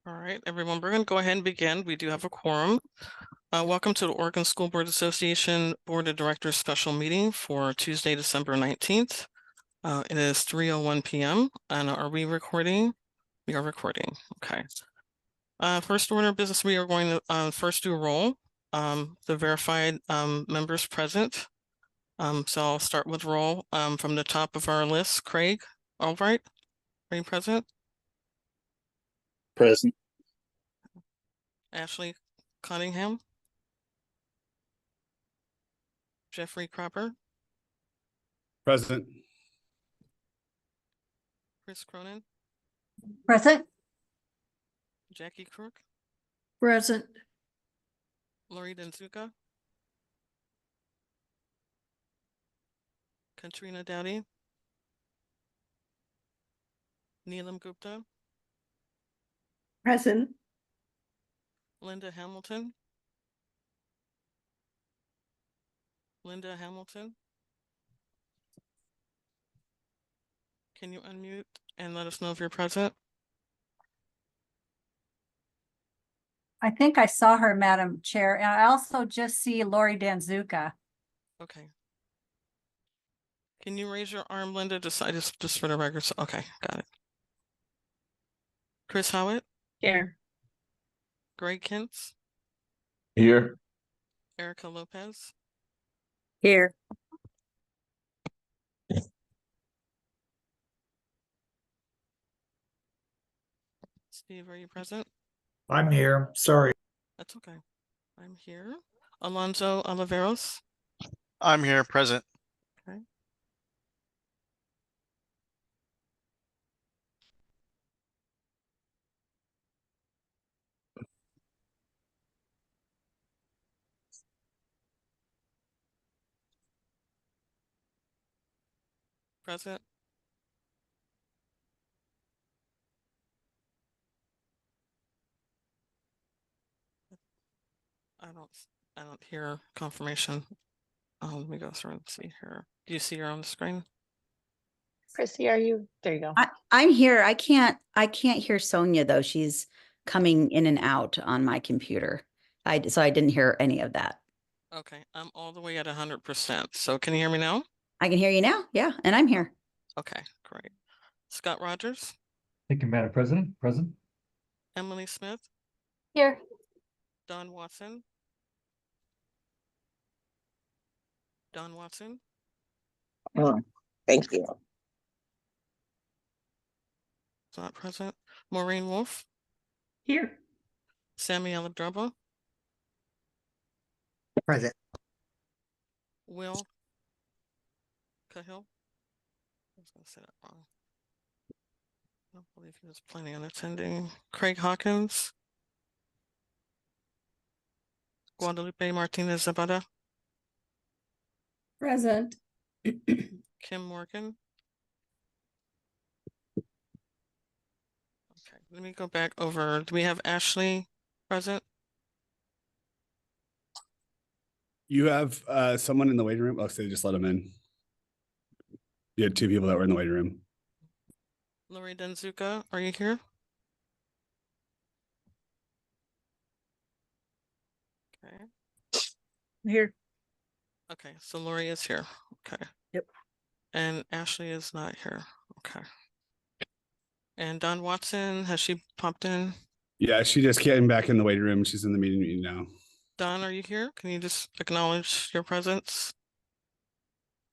All right, everyone, we're going to go ahead and begin. We do have a quorum. Welcome to the Oregon School Board Association Board of Directors special meeting for Tuesday, December 19th. It is 3:01 p.m. And are we recording? We are recording. Okay. First order of business, we are going to first do a roll. The verified members present. So I'll start with roll from the top of our list. Craig Albright, are you present? Present. Ashley Cunningham. Jeffrey Cropper. Present. Chris Cronin. Present. Jackie Crook. Present. Lori Denzuka. Katrina Dowdy. Neelam Gupta. Present. Linda Hamilton. Linda Hamilton. Can you unmute and let us know if you're present? I think I saw her, Madam Chair, and I also just see Lori Danzuka. Okay. Can you raise your arm, Linda? Just for the record. Okay, got it. Chris Howitt. Here. Greg Kintz. Here. Erica Lopez. Here. Steve, are you present? I'm here. Sorry. That's okay. I'm here. Alonso Oliveros. I'm here, present. Okay. Present. I don't hear confirmation. Let me go through and see her. Do you see her on the screen? Chrissy, are you? There you go. I'm here. I can't hear Sonia though. She's coming in and out on my computer. So I didn't hear any of that. Okay, I'm all the way at 100%. So can you hear me now? I can hear you now. Yeah, and I'm here. Okay, great. Scott Rogers. Thank you, Madam President. Present. Emily Smith. Here. Don Watson. Don Watson. Thank you. Is not present. Maureen Wolf. Here. Sammy Aladraba. Present. Will Cahill. I was going to say that wrong. I don't believe he was planning on attending. Craig Hawkins. Guadalupe Martinez Zabata. Present. Kim Morgan. Okay, let me go back over. Do we have Ashley present? You have someone in the waiting room. Oh, so they just let them in. You had two people that were in the waiting room. Lori Denzuka, are you here? Okay. Here. Okay, so Lori is here. Okay. Yep. And Ashley is not here. Okay. And Don Watson, has she popped in? Yeah, she just came back in the waiting room. She's in the meeting now. Don, are you here? Can you just acknowledge your presence?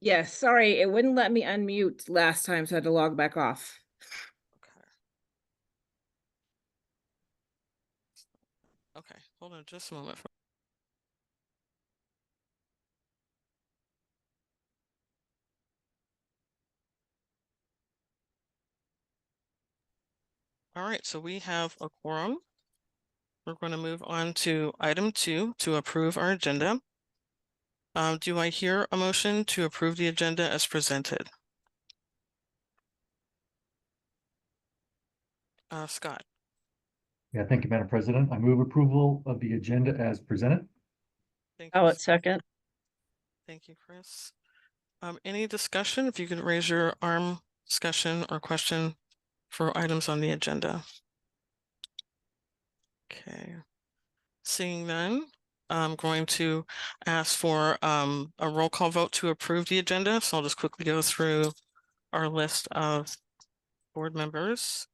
Yes, sorry, it wouldn't let me unmute last time, so I had to log back off. Okay. Okay, hold on just a moment. All right, so we have a quorum. We're going to move on to item 2 to approve our agenda. Do I hear a motion to approve the agenda as presented? Scott. Yeah, thank you, Madam President. I move approval of the agenda as presented. Thank you. Oh, it's second. Thank you, Chris. Any discussion? If you could raise your arm, discussion or question for items on the agenda. Okay. Seeing none, I'm going to ask for a roll call vote to approve the agenda. So I'll just quickly go through our list of board members.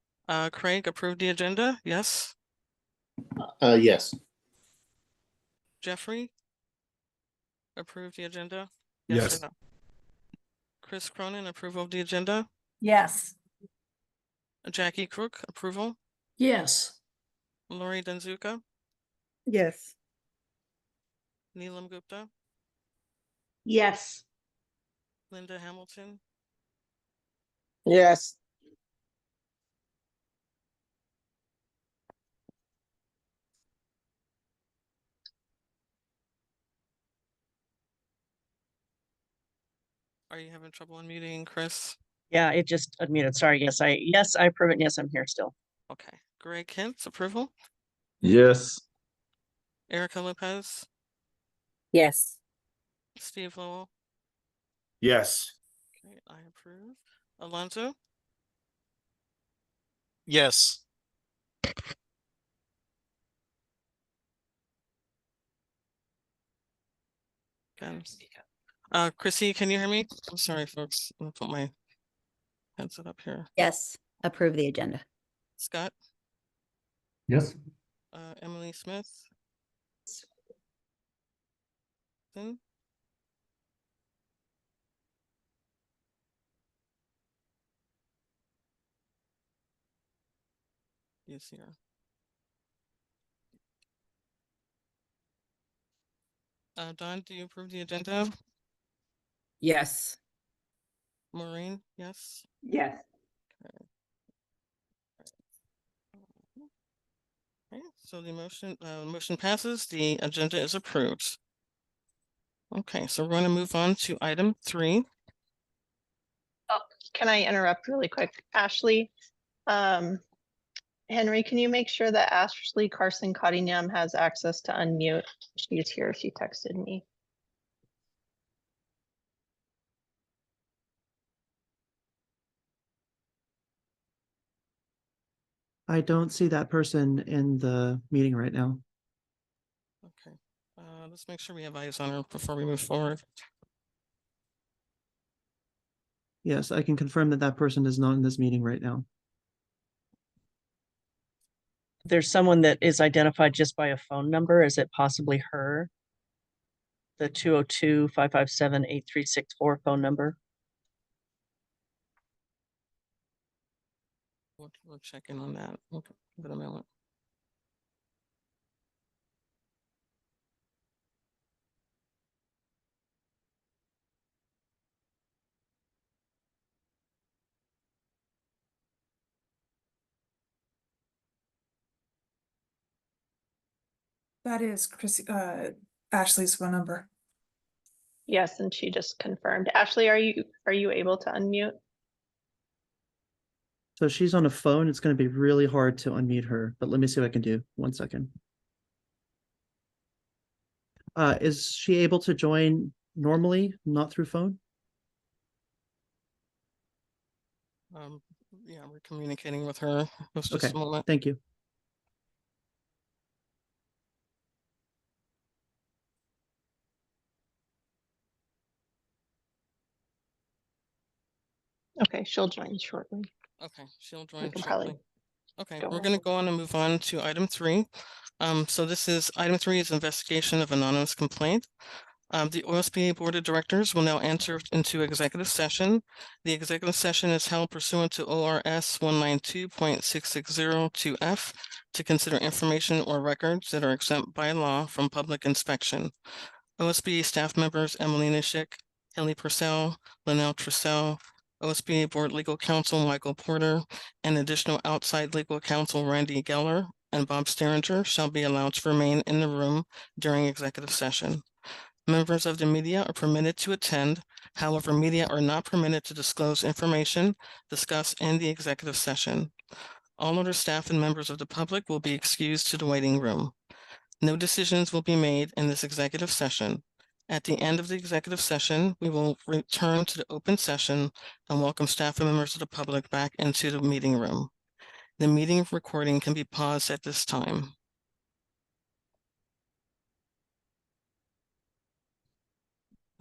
Craig, approve the agenda? Yes. Yes. Jeffrey? Approve the agenda? Yes. Or no? Chris Cronin, approval of the agenda? Yes. Jackie Crook, approval? Yes. Lori Denzuka? Yes. Neelam Gupta? Yes. Linda Hamilton? Yes. Are you having trouble unmuting, Chris? Yeah, it just unmuted. Sorry. Yes, I approve it. Yes, I'm here still. Okay. Greg Kent's approval? Yes. Erica Lopez? Yes. Steve Lowell? Yes. Okay, I approve. Alonso? Yes. Okay. Chrissy, can you hear me? I'm sorry, folks. I'm gonna put my headset up here. Yes, approve the agenda. Scott? Yes. Emily Smith? Then? Yes, here. Don, do you approve the agenda? Yes. Maureen, yes? Yes. Okay, so the motion passes, the agenda is approved. Okay, so we're going to move on to item 3. Oh, can I interrupt really quick? Ashley, Henry, can you make sure that Ashley Carson Cottingham has access to unmute? She's here. She texted me. I don't see that person in the meeting right now. Okay, let's make sure we have eyes on her before we move forward. Yes, I can confirm that that person is not in this meeting right now. There's someone that is identified just by a phone number. Is it possibly her? The 202-557-8364 phone number? We'll check in on that. Okay, give it a moment. That is Ashley's phone number. Yes, and she just confirmed. Ashley, are you able to unmute? So she's on a phone. It's going to be really hard to unmute her, but let me see what I can do. 1 second. Is she able to join normally, not through phone? Yeah, we're communicating with her. Just Okay, a moment. thank you. Okay, she'll join shortly. Okay, she'll We join can shortly. probably Okay, go we're gonna on. go on and move on to item 3. So this is item 3 is investigation of anonymous complaint. The OSBA Board of Directors will now enter into executive session. The executive session is held pursuant to ORS 192.6602F to consider information or records that are exempt by law from public inspection. OSBA staff members Emily Nishik, Kelly Purcell, Linnell Trussell, OSBA Board Legal Counsel Michael Porter, and additional outside legal counsel Randy Geller and Bob Steringer shall be allowed to remain in the room during executive session. Members of the media are permitted to attend. However, media are not permitted to disclose information discussed in the executive session. All other staff and members of the public will be excused to the waiting room. No decisions will be made in this executive session. At the end of the executive session, we will return to the open session and welcome staff and members of the public back into the meeting room. The meeting recording can be paused at this time.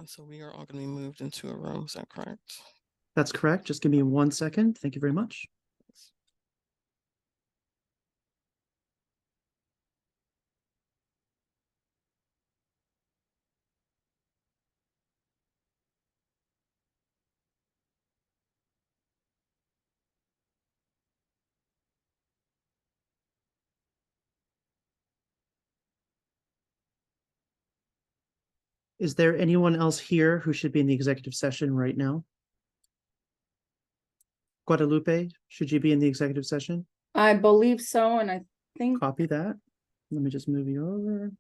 And so we are all going to be moved into a room. Is that correct? That's correct. Just give me 1 second. Thank you very much. Is there anyone else here who should be in the executive session right now? Guadalupe, should you be in the executive session? I believe so, and I think Copy that. Let me just move you over.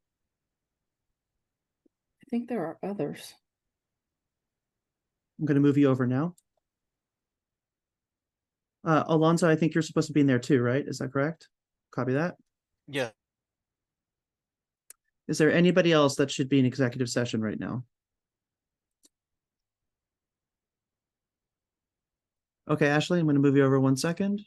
there are others. I'm going to move you over now. Alonso, I think you're supposed to be in there too, right? Is that correct? Copy that. Yeah. Is there anybody else that should be in executive session right now? Okay, Ashley, I'm going to move you over 1 second.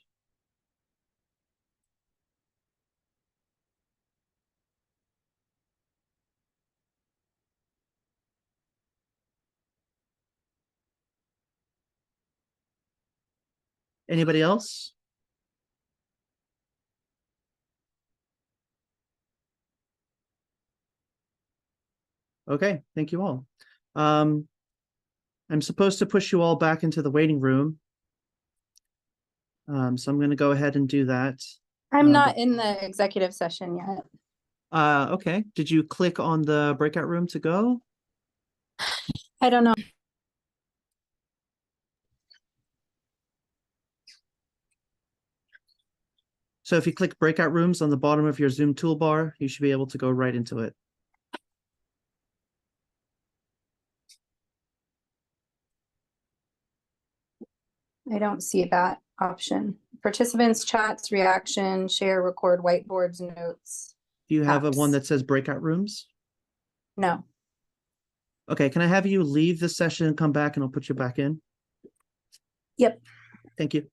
Anybody else? Okay, thank you all. I'm supposed to push you all back into the waiting room. So I'm going to go ahead and do that. I'm not in the executive session yet. Okay. Did you click on the breakout room to go? I don't know. So if you click breakout rooms on the bottom of your Zoom toolbar, you should be able to go right into it. I don't see that option. Participants, chats, reaction, share, record, whiteboards, notes. Do you have a one Apps. that says breakout rooms? No. Okay, can I have you leave the session and come back and I'll put you back in? Yep. Thank you.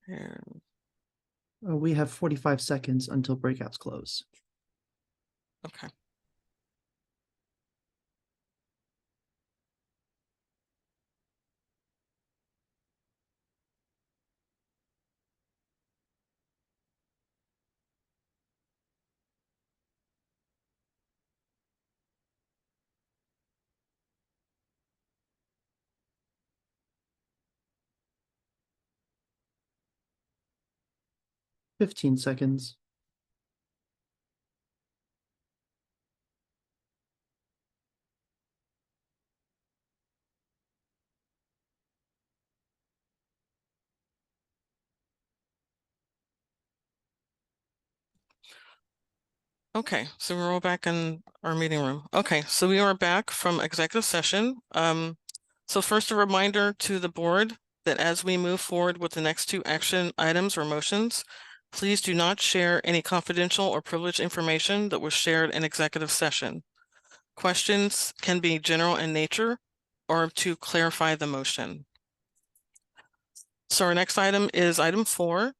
And We have 45 seconds until breakouts close. okay. Fifteen seconds. Okay, so we're all back in our meeting room. Okay, so we are back from executive session. So first a reminder to the board that as we move forward with the next two action items or motions, please do not share any confidential or privileged information that was shared in executive session. Questions can be general in nature or to clarify the motion. So our next item is item 4.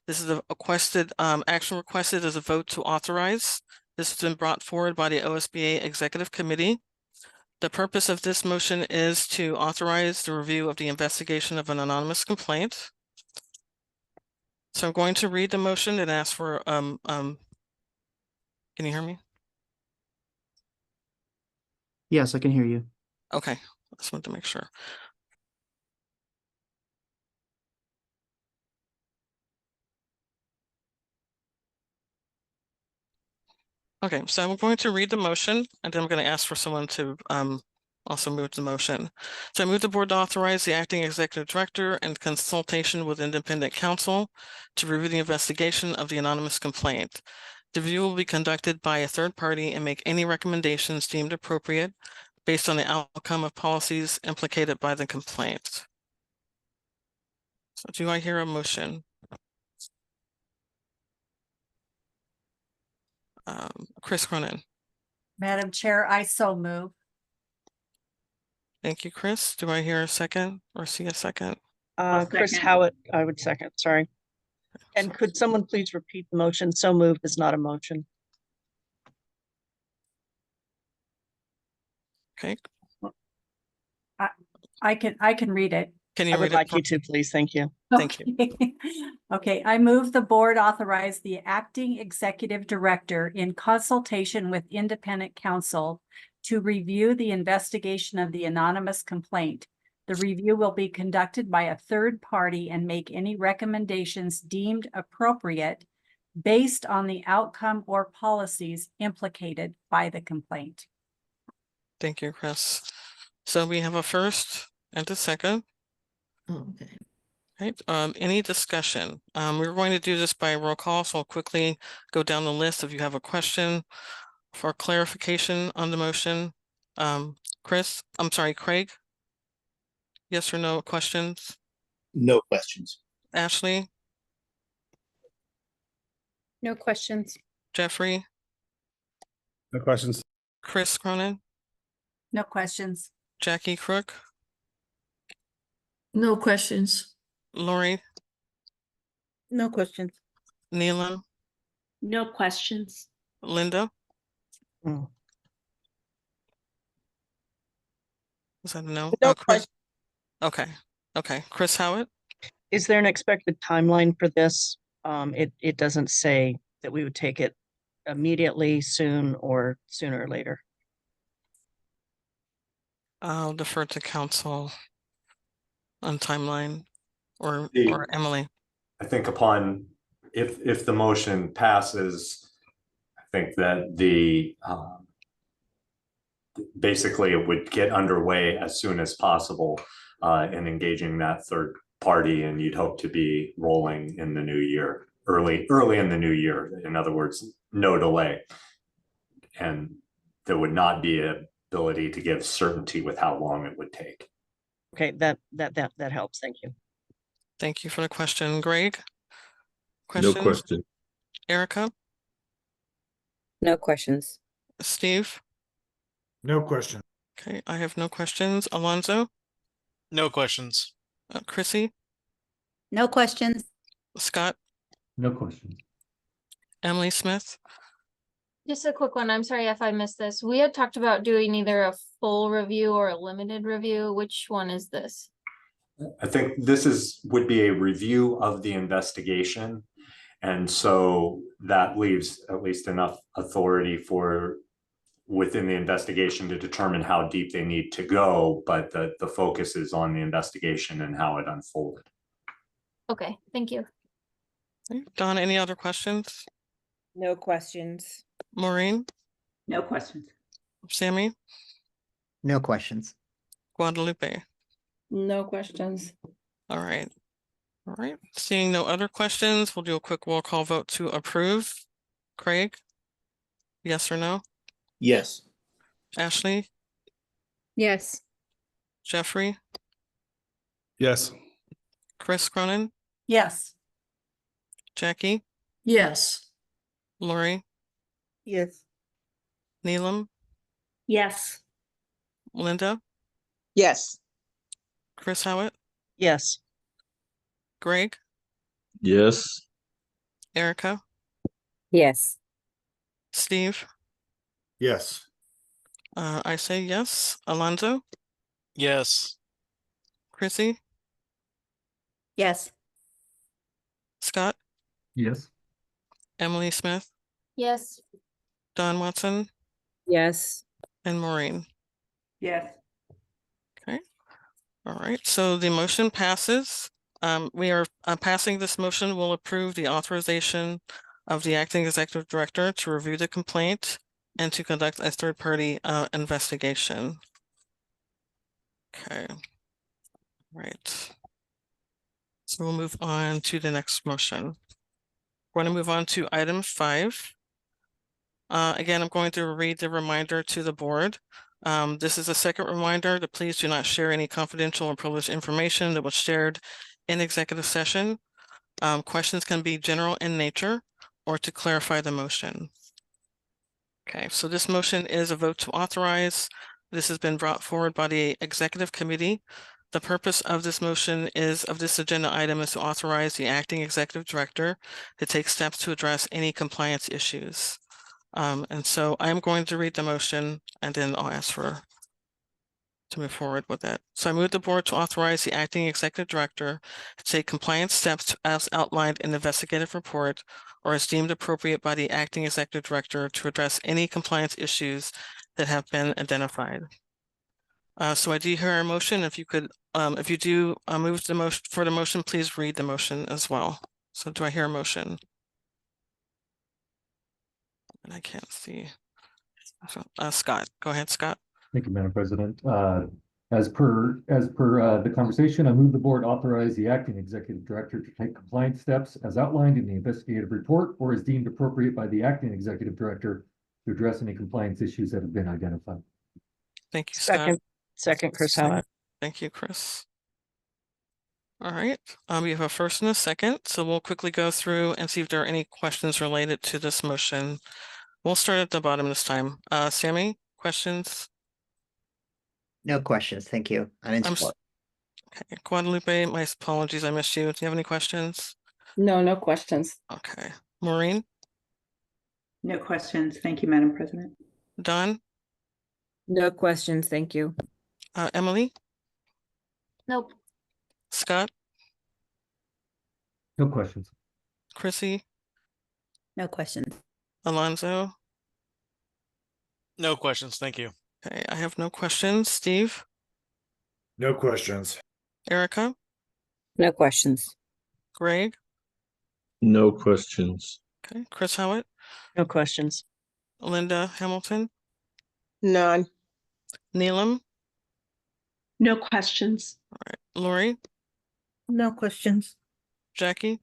This is a requested action requested as a vote to authorize. This has been brought forward by the OSBA Executive Committee. The purpose of this motion is to authorize the review of the investigation of an anonymous complaint. So I'm going to read the motion and ask for can you hear me? Yes, I can hear you. Okay, I just want to make sure. Okay, so I'm going to read the motion and then I'm going to ask for someone to also move the motion. So I move the board to authorize the acting executive director in consultation with independent counsel to review the investigation of the anonymous complaint. The review will be conducted by a third party and make any recommendations deemed appropriate based on the outcome of policies implicated by the complaint. So do I hear a motion? Chris Cronin. Madam Chair, I so move. Thank you, Chris. Do I hear a second or see a second? Chris Howitt, I would second, sorry. And could someone please repeat the motion? So moved is not a motion. Okay. I can read it. Can I you would read it? like you to, please. Thank you. Thank you. Okay. Okay, I move the board authorize the acting executive director in consultation with independent counsel to review the investigation of the anonymous complaint. The review will be conducted by a third party and make any recommendations deemed appropriate based on the outcome or policies implicated by the complaint. Thank you, Chris. So we have a first and a second. Okay. Right, any discussion? We're going to do this by roll call, so I'll quickly go down the list if you have a question for clarification on the motion. Chris, I'm sorry, Craig? Yes or no questions? No questions. Ashley, No questions. Jeffrey, No questions. Chris Cronin, No questions. Jackie Crook, No questions. Lori, No questions. Neelam, No questions. Linda? Mm. Was that a no? No Chris. Okay, okay. Chris Howitt? Is there an expected timeline for this? It doesn't say that we would take it immediately, soon, or sooner or later. I'll defer to council on timeline or Emily. I think upon, if the motion passes, I think that basically it would get underway as soon as possible in engaging that third party, and you'd hope to be rolling in the new year, early in the new year. In other words, no delay. And there would not be an ability to give certainty with how long it would take. Okay, that helps. Thank you. Thank you for the question. Greg? No question. Erica? No questions. Steve? No question. Okay, I have no questions. Alonzo? No questions. Chrissy? No questions. Scott, No questions. Emily Smith, Just a quick one. I'm sorry if I missed this. We had talked about doing either a full review or a limited review. Which one is this? I think this would be a review of the investigation. And so that leaves at least enough authority for within the investigation to determine how deep they need to go, but the focus is on the investigation and how it unfolded. Okay, thank you. Okay. Don, any other questions? No questions. Maureen, No questions. Sammy, No questions. Guadalupe? No questions. All right. All right. Seeing no other questions, we'll do a quick roll call vote to approve. Craig? Yes or no? Yes. Ashley? Yes. Jeffrey? Yes. Chris Cronin? Yes. Jackie? Yes. Lori? Yes. Neelam? Yes. Linda? Yes. Chris Howitt? Yes. Greg? Yes. Erica? Yes. Steve? Yes. I say yes. Alonzo? Yes. Chrissy? Yes. Scott? Yes. Emily Smith? Yes. Don Watson? Yes. And Maureen? Yes. Okay. All right, so the motion passes. We are passing this motion will approve the authorization of the acting executive director to review the complaint and to conduct a third-party investigation. Okay. Right. So we'll move on to the next motion. We're going to move on to item 5. Again, I'm going to read the reminder to the board. This is a second reminder that please do not share any confidential or privileged information that was shared in executive session. Questions can be general in nature or to clarify the motion. Okay, so this motion is a vote to authorize. This has been brought forward by the executive committee. The purpose of this motion of this agenda item is to authorize the acting executive director to take steps to address any compliance issues. And so I'm going to read the motion and then I'll ask to move forward with it. So I move the board to authorize the acting executive director to take compliance steps as outlined in the investigative report or as deemed appropriate by the acting executive director to address any compliance issues that have been identified. So I do hear a motion. If you could, if you do move the motion for the motion, please read the motion as well. So do I hear a motion? And I can't see. Scott, go ahead, Scott. Thank you, Madam President. As per the conversation, I move the board authorize the acting executive director to take compliance steps as outlined in the investigative report or as deemed appropriate by the acting executive director to address any compliance issues that have been identified. Thank you, Scott. Second, Chris Howitt. Thank you, Chris. All right, we have a first and a second, so we'll quickly go through and see if there are any questions related to this motion. We'll start at the bottom this time. Sammy, questions? No questions. Thank you. I didn't support. Okay, Guadalupe, my apologies, I missed you. Do you have any questions? No, no questions. Okay, Maureen? No questions. Thank you, Madam President. Don? No questions. Thank you. Emily? Nope. Scott? No questions. Chrissy? No questions. Alonzo? No questions. Thank you. Okay, I have no questions. Steve? No questions. Erica? No questions. Greg? No questions. Okay, Chris Howitt? No questions. Linda Hamilton? None. Neelam? No questions. All right, Lori? No questions. Jackie?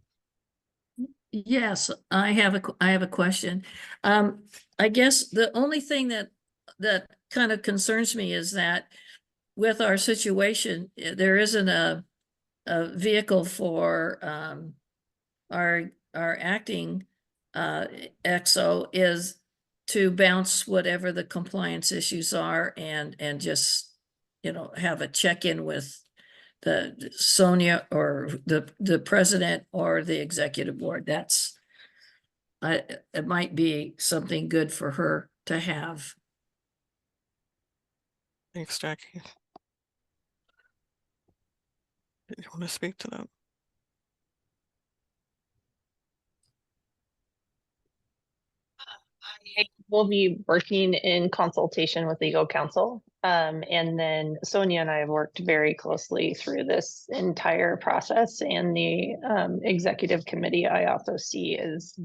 Yes, I have a question. I guess the only thing that kind of concerns me is that with our situation, there isn't a vehicle for our acting XO is to bounce whatever the compliance issues are and just, you know, have a check-in with the Sonia or the president or the executive board. That's it might be something good for her to have. Thanks, Jackie. Did you want to speak to that? We'll be working in consultation with legal counsel. And then Sonia and I have worked very closely through this entire process, and the executive committee I also see is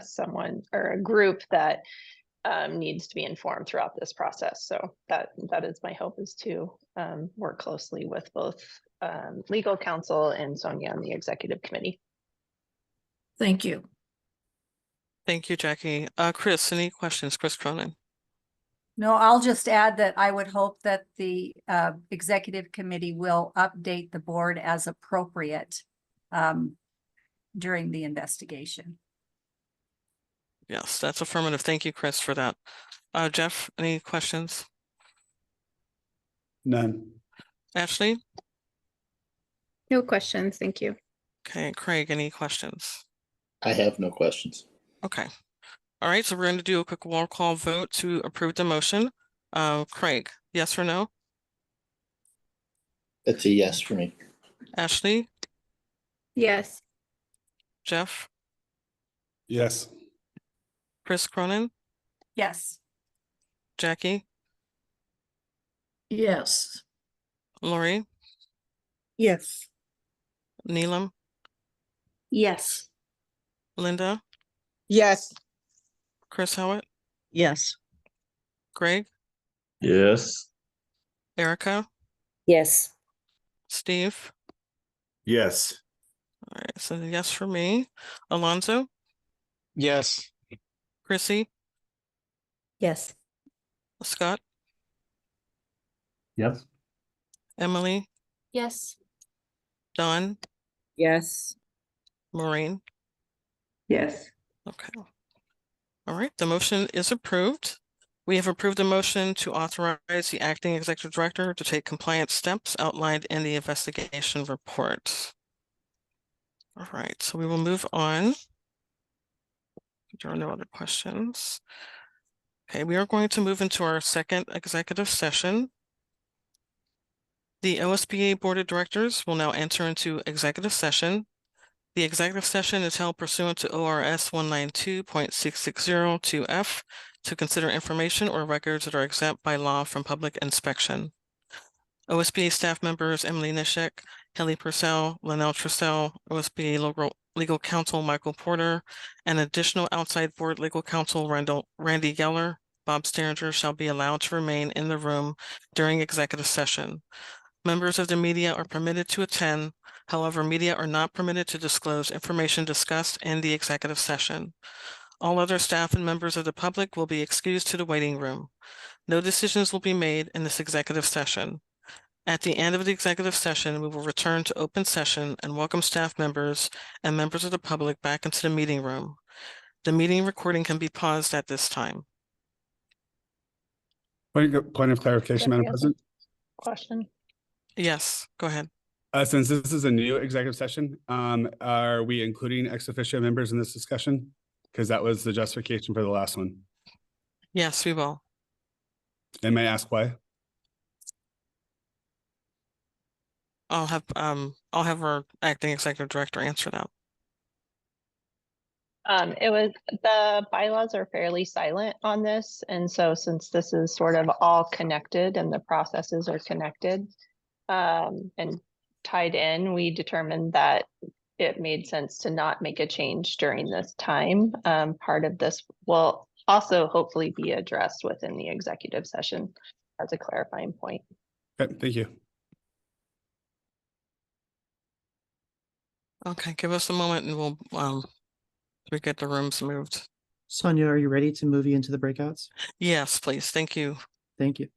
someone or a group that needs to be informed throughout this process. So that is my hope, is to work closely with both legal counsel and Sonia on the executive committee. Thank you. Thank you, Jackie. Chris, any questions? Chris Cronin. No, I'll just add that I would hope that the executive committee will update the board as appropriate during the investigation. Yes, that's affirmative. Thank you, Chris, for that. Jeff, any questions? None. Ashley? No questions, thank you. Okay, Craig, any questions? I have no questions. Okay. All right, so we're going to do a quick roll call vote to approve the motion. Craig, yes or no? It's a yes for me. Ashley? Yes. Jeff? Yes. Chris Cronin? Yes. Jackie? Yes. Lori? Yes. Neelam? Yes. Linda? Yes. Chris Howitt? Yes. Greg? Yes. Erica? Yes. Steve? Yes. All right, so yes for me. Alonzo? Yes. Chrissy? Yes. Scott? Yes. Emily? Yes. Don? Yes. Maureen? Yes. Okay. All right, the motion is approved. We have approved a motion to authorize the acting executive director to take compliance steps outlined in the investigation report. All right, so we will move on. There are no other questions. Okay, we are going to move into our second executive session. The OSBA Board of Directors will now enter into executive session. The executive session is held pursuant to ORS 192.6602F to consider information or records that are exempt by law from public inspection. OSBA staff members Emily Nishek, Kelly Purcell, Linnell Trissell, OSBA legal counsel Michael Porter, and additional outside board legal counsel Randy Geller, Bob Sterringer shall be allowed to remain in the room during executive session. Members of the media are permitted to attend. However, media are not permitted to disclose information discussed in the executive session. All other staff and members of the public will be excused to the waiting room. No decisions will be made in this executive session. At the end of the executive session, we will return to open session and welcome staff members and members of the public back into the meeting room. The meeting recording can be paused at this time. Point of clarification, Madam President. Question. Yes, go ahead. Since this is a new executive session, are we including ex officio members in this discussion? Because that was the justification for the last one. Yes, we will. And may I ask why? I'll have our acting executive director answer that. The bylaws are fairly silent on this. And so since this is sort of all connected and the processes are connected and tied in, we determined that it made sense to not make a change during this time. Part of this will also hopefully be addressed within the executive session as a clarifying point. Okay, thank you. Okay, give us a moment and we'll we get the rooms moved. Sonia, are you ready to move you into the breakouts? Yes, please. Thank you. Thank you.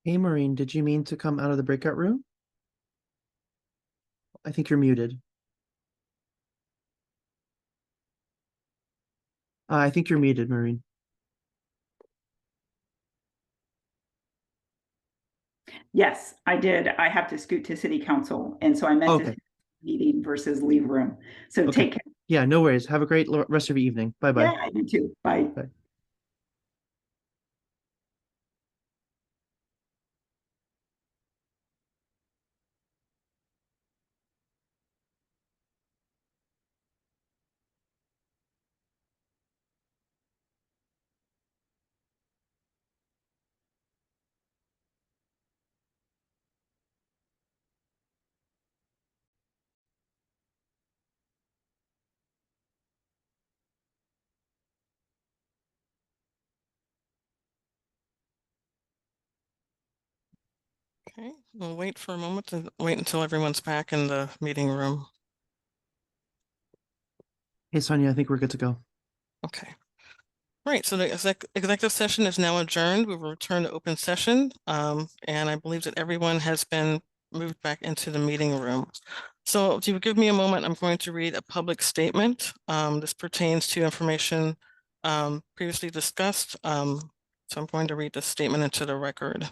Hey, Maureen, did you mean to come out of the breakout room? I think you're muted. I think you're muted, Maureen. Yes, I did. I have to scoot to city council, and so I meant Okay. to meeting versus leave room. So Okay. take care. Yeah, no worries. Have a great rest of your evening. Bye-bye. Yeah, you too. Bye. Bye. Okay, we'll wait for a moment to wait until everyone's back in the meeting room. Hey, Sonia, I think we're good to go. Okay. Right, so the executive session is now adjourned. We will return to open session. And I believe that everyone has been moved back into the meeting room. So if you would give me a moment, I'm going to read a public statement. This pertains to information previously discussed. So I'm going to read this statement into the record.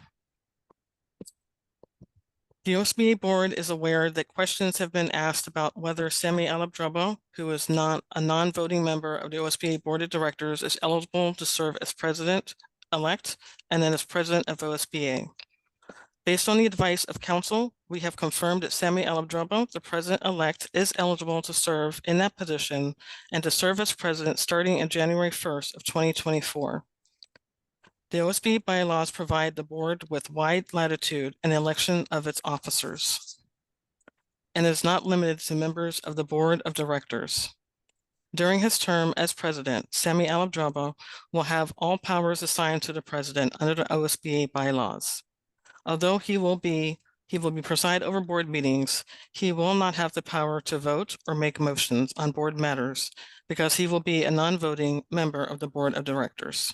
The OSBA board is aware that questions have been asked about whether Sami Alabdraba, who is not a non-voting member of the OSBA Board of Directors, is eligible to serve as president-elect and then as president of OSBA. Based on the advice of counsel, we have confirmed that Sami Alabdraba, the president-elect, is eligible to serve in that position and to serve as president starting in January 1st of 2024. The OSBA bylaws provide the board with wide latitude in the election of its officers and is not limited to members of the board of directors. During his term as president, Sami Alabdraba will have all powers assigned to the president under the OSBA bylaws. Although he will preside over board meetings, he will not have the power to vote or make motions on board matters because he will be a non-voting member of the board of directors.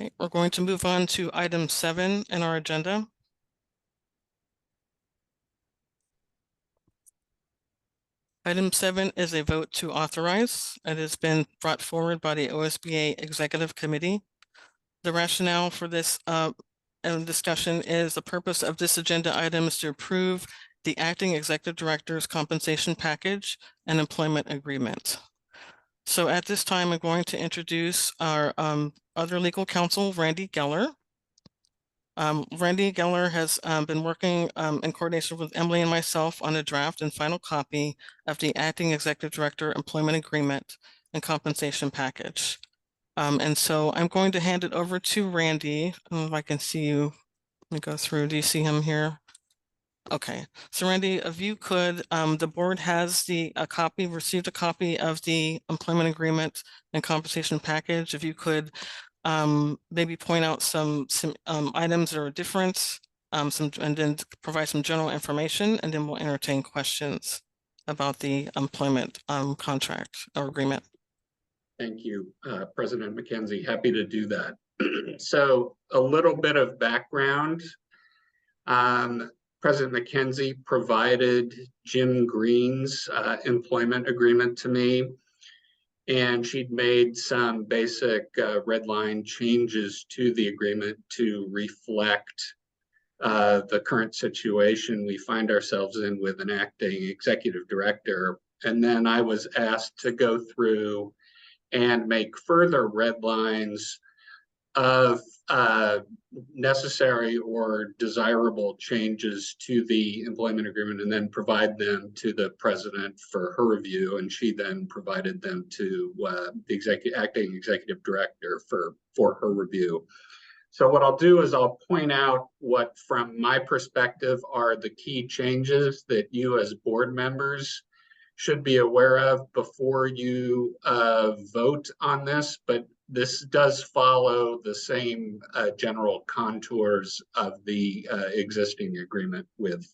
Okay, we're going to move on to item 7 in our agenda. Item 7 is a vote to authorize. It has been brought forward by the OSBA Executive Committee. The rationale for this discussion is the purpose of this agenda item is to approve the acting executive director's compensation package and employment agreement. So at this time, I'm going to introduce our other legal counsel, Randy Geller. Randy Geller has been working in coordination with Emily and myself on a draft and final copy of the acting executive director employment agreement and compensation package. And so I'm going to hand it over to Randy. If I can see you, let me go through. Do you see him here? Okay, so Randy, if you could, the board has received a copy of the employment agreement and compensation package. If you could maybe point out some items that are different, and then provide some general information, and then we'll entertain questions about the employment contract or agreement. Thank you, President McKenzie. Happy to do that. So a little bit of background. President McKenzie provided Jim Green's employment agreement to me, and she'd made some basic red line changes to the agreement to reflect the current situation we find ourselves in with an acting executive director. And then I was asked to go through and make further red lines of necessary or desirable changes to the employment agreement and then provide them to the president for her review. And she then provided them to the acting executive director for her review. So what I'll do is I'll point out what, from my perspective, are the key changes that you as board members should be aware of before you vote on this, but this does follow the same general contours of the existing agreement with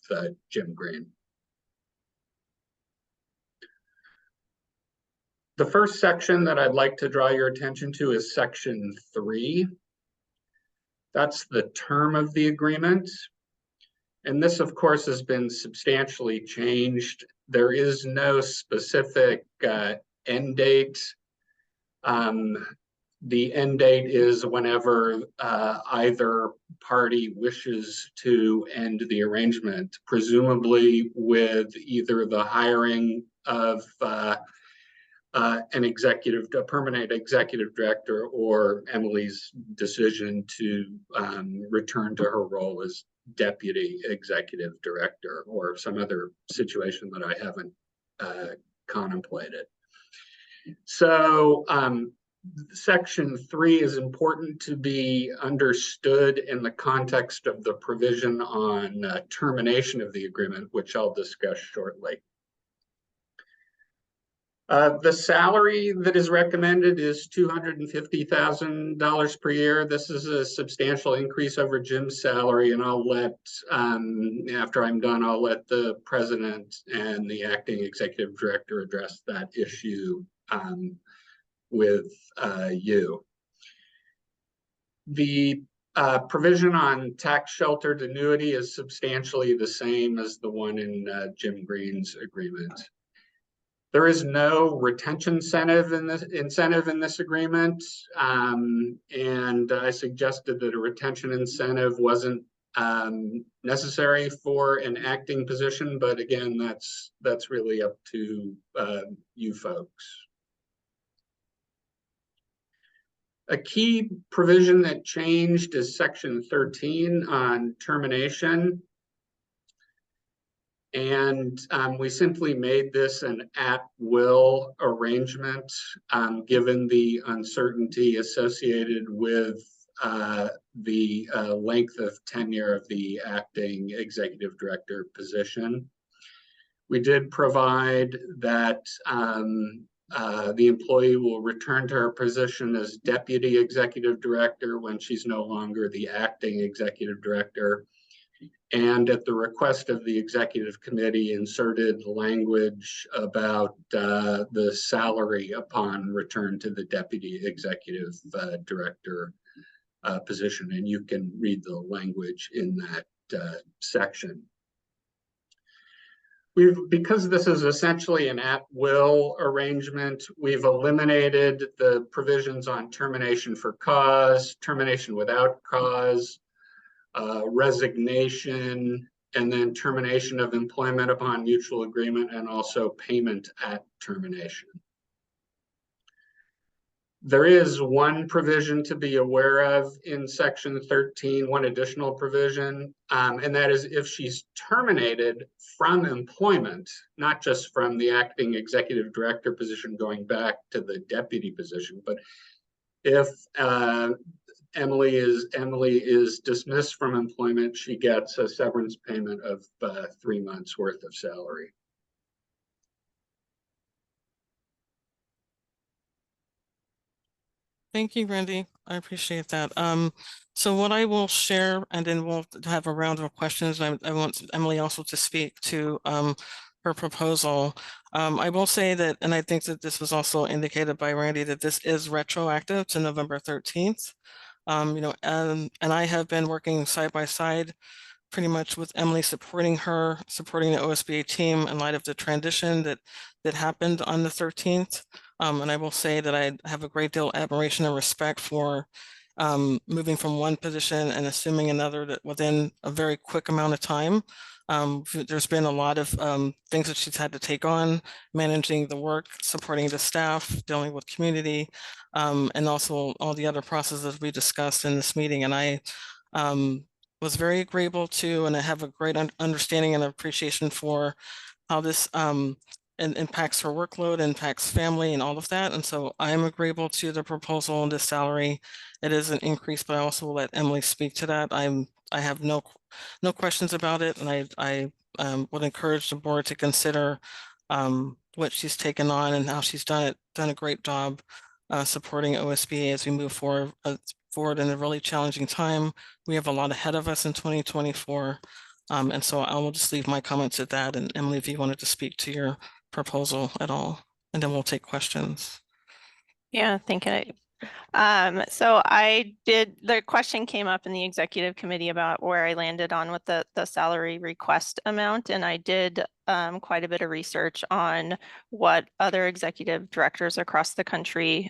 Jim Green. The first section that I'd like to draw your attention to is section 3. That's the term of the agreement. And this, of course, has been substantially changed. There is no specific end date. The end date is whenever either party wishes to end the arrangement, presumably with either the hiring of a permanent executive director, or Emily's decision to return to her role as deputy executive director, or some other situation that I haven't contemplated. So section 3 is important to be understood in the context of the provision on termination of the agreement, which I'll discuss shortly. The salary that is recommended is $250,000 per year. This is a substantial increase over Jim's salary, and I'll let, after I'm done, I'll let the president and the acting executive director address that issue with you. The provision on tax sheltered annuity is substantially the same as the one in Jim Green's agreement. There is no retention incentive in this agreement, and I suggested that a retention incentive wasn't necessary for an acting position, but again, that's really up to you folks. A key provision that changed is section 13 on termination. And we simply made this an at-will arrangement, given the uncertainty associated with the length of tenure of the acting executive director position. We did provide that the employee will return to her position as deputy executive director when she's no longer the acting executive director. And at the request of the executive committee, inserted language about the salary upon return to the deputy executive director position. And you can read the language in that section. Because this is essentially an at-will arrangement, we've eliminated the provisions on termination for cause, termination without cause, resignation, and then termination of employment upon mutual agreement, and also payment at termination. There is one provision to be aware of in section 13, one additional provision, and that is if she's terminated from employment, not just from the acting executive director position going back to the deputy position, but if Emily is dismissed from employment, she gets a severance payment of 3 months worth of salary. Thank you, Randy. I appreciate that. So what I will share, and then we'll have a round of questions. I want Emily also to speak to her proposal. I will say that, and I think that this was also indicated by Randy, that this is retroactive to November 13th. And I have been working side by side pretty much with Emily, supporting the OSBA team in light of the transition that happened on the 13th. And I will say that I have a great deal of admiration and respect for moving from one position and assuming another that within a very quick amount of time. There's been a lot of things that she's had to take on, managing the work, supporting the staff, dealing with community, and also all the other processes we discussed in this meeting. And I was very agreeable to, and I have a great understanding and appreciation for how this impacts her workload, impacts family, and all of that. And so I am agreeable to the proposal and the salary. It is an increase, but I also will let Emily speak to that. I have no questions about it, and I would encourage the board to consider what she's taken on and how she's done a great job supporting OSBA as we move forward in a really challenging time. We have a lot ahead of us in 2024. And so I will just leave my comments at that. And Emily, if you wanted to speak to your proposal at all. and then we'll take questions. Yeah, thank you. So the question came up in the executive committee about where I landed on with the salary request amount. And I did quite a bit of research on what other executive directors across the country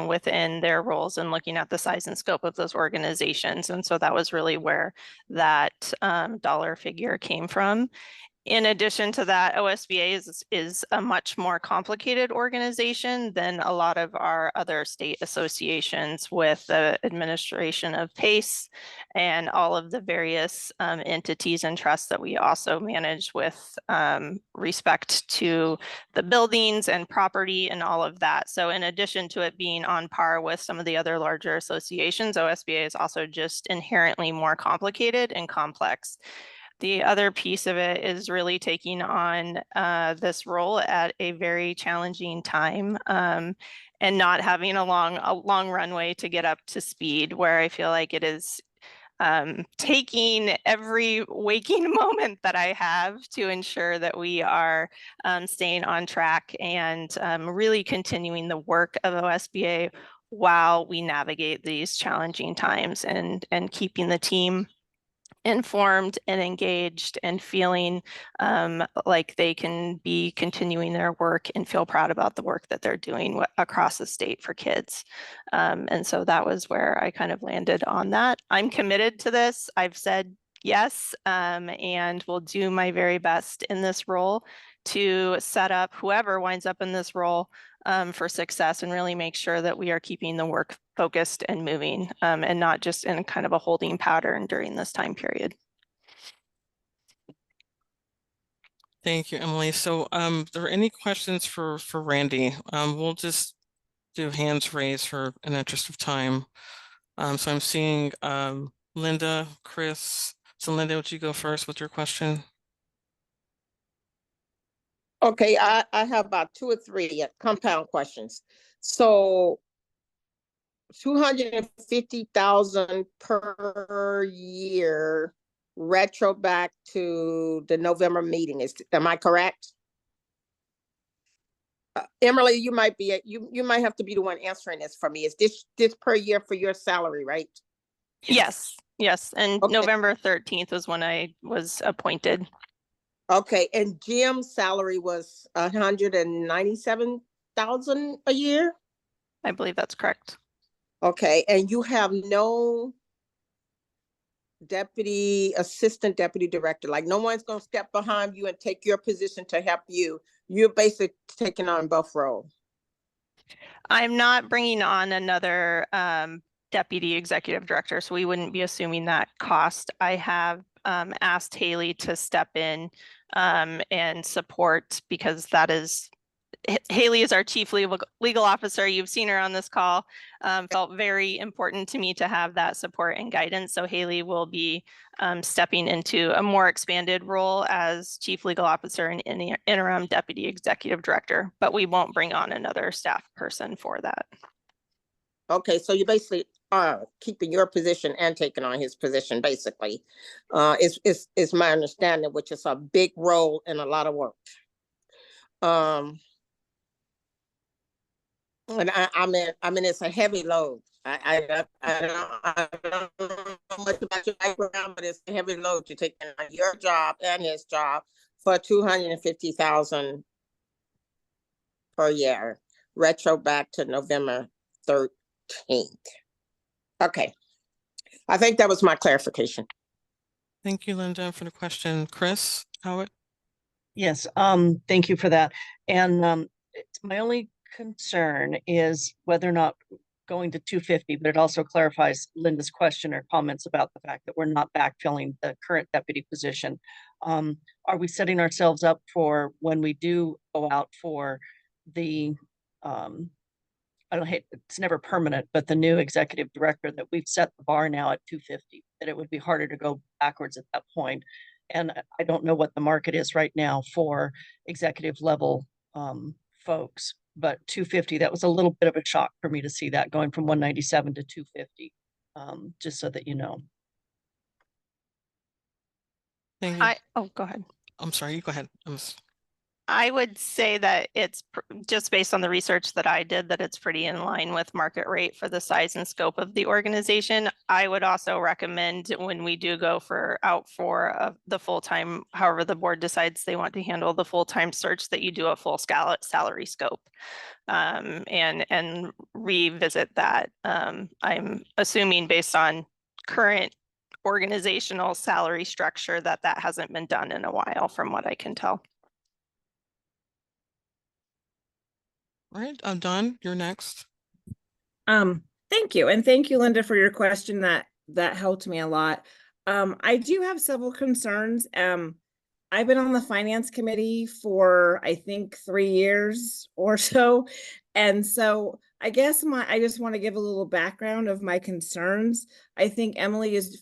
within their roles and looking at the size and scope of those organizations. And so that was really where that dollar figure came from. In addition to that, OSBA is a much more complicated organization than a lot of our other state associations, with the administration of PACE and all of the various entities and trusts that we also manage with respect to the buildings and property and all of that. So in addition to it being on par with some of the other larger associations, OSBA is also just inherently more complicated and complex. The other piece of it is really taking on this role at a very challenging time and not having a long runway to get up to speed, where I feel like it is taking every waking moment that I have to ensure that we are staying on track and really continuing the work of OSBA while we navigate these challenging times, and keeping the team informed and engaged and feeling like they can be continuing their work and feel proud about the work that they're doing across the state for kids. And so that was where I kind of landed on that. I'm committed to this. I've said yes, and will do my very best in this role to set up whoever winds up in this role for success, and really make sure that we are keeping the work focused and moving, and not just in kind of a holding pattern during this time period. Thank you, Emily. So there are any questions for Randy? We'll just do hands raised for an interest of time. So I'm seeing Linda, Chris. So Linda, would you go first with your question? Okay, I have about 2 or 3 compound questions. So 250,000 per year retro back to the November meeting. Am I correct? Emily, you might have to be the one answering this for me. Is this per year for your salary, right? Yes. And okay. November 13th was when I was appointed. Okay, and Jim's salary was 197,000 a year? I believe that's correct. Okay, and you have no assistant deputy director, like no one's going to step behind you and take your position to help you. You're basically taking on both roles. I'm not bringing on another deputy executive director, so we wouldn't be assuming that cost. I have asked Haley to step in and support, because Haley is our chief legal officer. You've seen her on this call. Felt very important to me to have that support and guidance. So Haley will be stepping into a more expanded role as chief legal officer and interim deputy executive director, but we won't bring on another staff person for that. Okay, so you basically are keeping your position and taking on his position, basically. Is my understanding, which is a big role and a lot of work. And I mean, it's a heavy load. I don't know much about your background, but it's a heavy load to take on your job and his job for 250,000 per year, retro back to November 13th. Okay, I think that was my clarification. Thank you, Linda, for the question. Chris Howard? Yes, thank you for that. And my only concern is whether or not going to 250, but it also clarifies Linda's question or comments about the fact that we're not backfilling the current deputy position. Are we setting ourselves up for when we do go out for the it's never permanent, but the new executive director, that we've set the bar now at 250, that it would be harder to go backwards at that point. And I don't know what the market is right now for executive level folks, but 250, that was a little bit of a shock for me to see that going from 197 to 250, just so that you know. Thank you. Oh, go ahead. I'm sorry, you go ahead. I would say that it's just based on the research that I did, that it's pretty in line with market rate for the size and scope of the organization. I would also recommend when we do go out for the full-time, however the board decides they want to handle the full-time search, that you do a full salary scope and revisit that. I'm assuming based on current organizational salary structure that hasn't been done in a while, from what I can tell. All right, I'm done. You're next. Thank you. And thank you, Linda, for your question. That helped me a lot. I do have several concerns. I've been on the finance committee for, I think, 3 years or so. And so I guess I just want to give a little background of my concerns. I think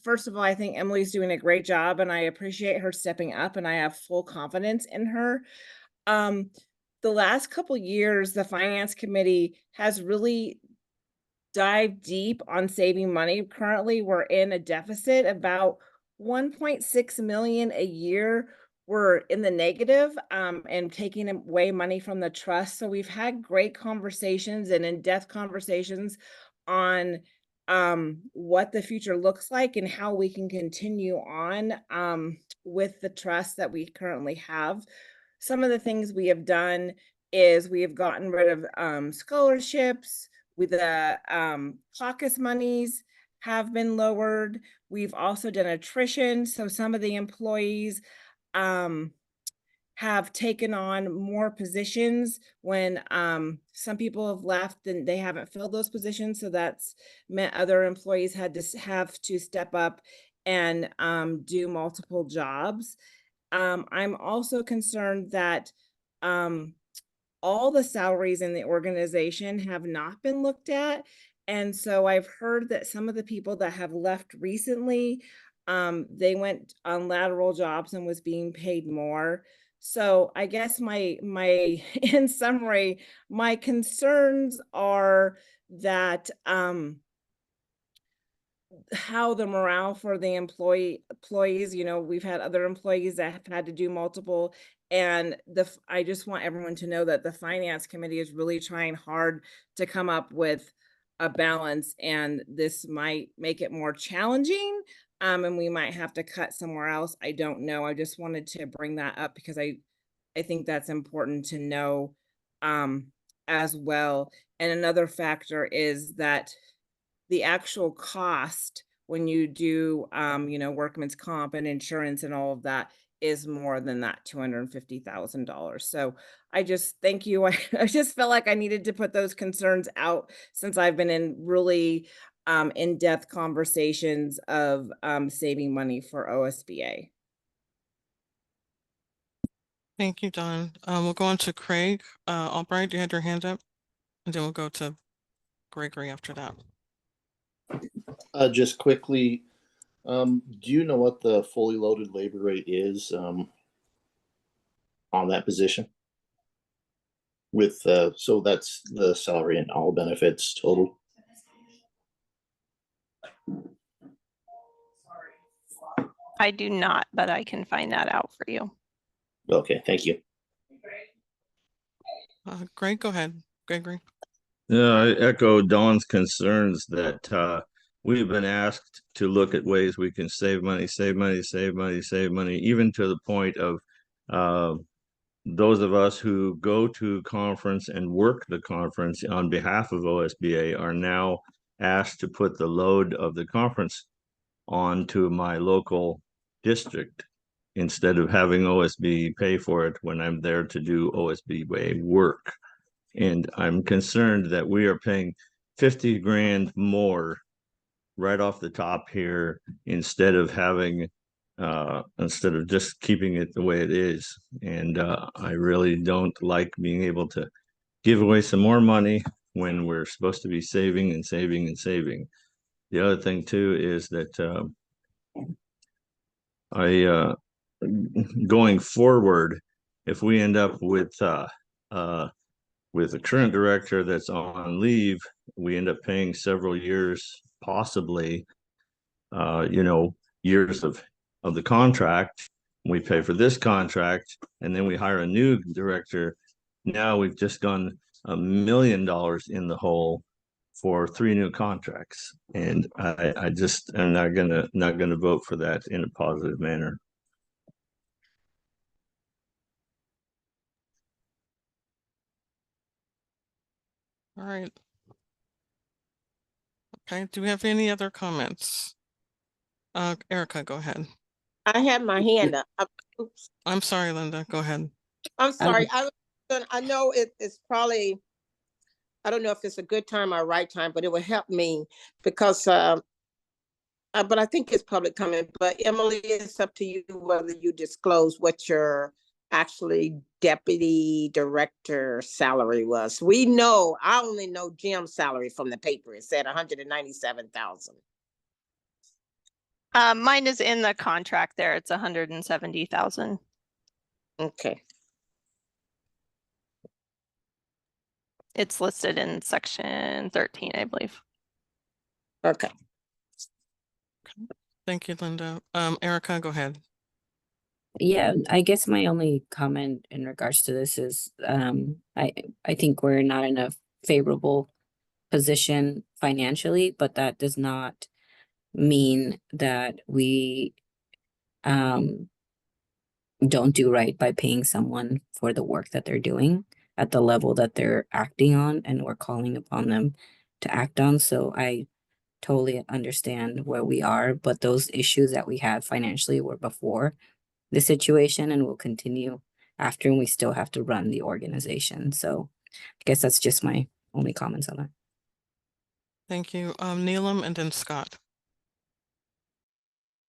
first of all, I think Emily's doing a great job and I appreciate her stepping up and I have full confidence in her. The last couple years, the finance committee has really dived deep on saving money. Currently, we're in a deficit about 1.6 million a year. We're in the negative and taking away money from the trust. So we've had great conversations and in-depth conversations on what the future looks like and how we can continue on with the trust that we currently have. Some of the things we have done is we have gotten rid of scholarships. With the caucus monies have been lowered. We've also done attrition. So some of the employees have taken on more positions when some people have left and they haven't filled those positions. So that's meant other employees have to step up and do multiple jobs. I'm also concerned that all the salaries in the organization have not been looked at. And so I've heard that some of the people that have left recently, they went on lateral jobs and was being paid more. So I guess in summary, my concerns are that how the morale for the employees, we've had other employees that have had to do multiple, and I just want everyone to know that the finance committee is really trying hard to come up with a balance, and this might make it more challenging, and we might have to cut somewhere else. I don't know. I just wanted to bring that up because I think that's important to know as well. And another factor is that the actual cost when you do, workman's comp and insurance and all of that is more than that $250,000. So I just thank you. I just felt like I needed to put those concerns out since I've been in really in-depth conversations of saving money for OSBA. Thank you, Don. We'll go on to Craig Albright. You had your hand up, and then we'll go to Gregory after that. Just quickly, do you know what the fully loaded labor rate is on that position? With so that's the salary and all benefits total. I do not, but I can find that out for you. Okay, thank you. Greg, go ahead, Gregory. Yeah, I echo Dawn's concerns that we've been asked to look at ways we can save money, even to the point of those of us who go to conference and work the conference on behalf of OSBA are now asked to put the load of the conference onto my local district instead of having OSB pay for it when I'm there to do OSBA work. And I'm concerned that we are paying 50 grand more right off the top here instead of just keeping it the way it is. And I really don't like being able to give away some more money when we're supposed to be saving and saving and saving. The other thing too is that going forward, if we end up with a current director that's on leave, we end up paying several years, possibly, years of the contract. we pay for this contract, and then we hire a new director. Now we've just gone $1 million in the hole for 3 new contracts. And I just am not gonna vote for that in a positive manner. All right. Okay, do we have any other comments? Erica, go ahead. I had my hand up. Oops. I'm sorry, Linda, go ahead. I'm sorry. I know it's probably, I don't know if it's a good time or right time, but it would help me because, but I think it's public comment. But Emily, it's up to you whether you disclose what your actually deputy director salary was. We know, I only know Jim's salary from the paper. It said 197,000. Mine is in the contract there. It's 170,000. Okay. It's listed in section 13, I believe. Okay. Thank you, Linda. Erica, go ahead. Yeah, I guess my only comment in regards to this is I think we're not in a favorable position financially, but that does not mean that we don't do right by paying someone for the work that they're doing at the level that they're acting on and we're calling upon them to act on. So I totally understand where we are, but those issues that we had financially were before the situation and will continue after, and we still have to run the organization. So I guess that's just my only comments on that. Thank you. Neelam and then Scott.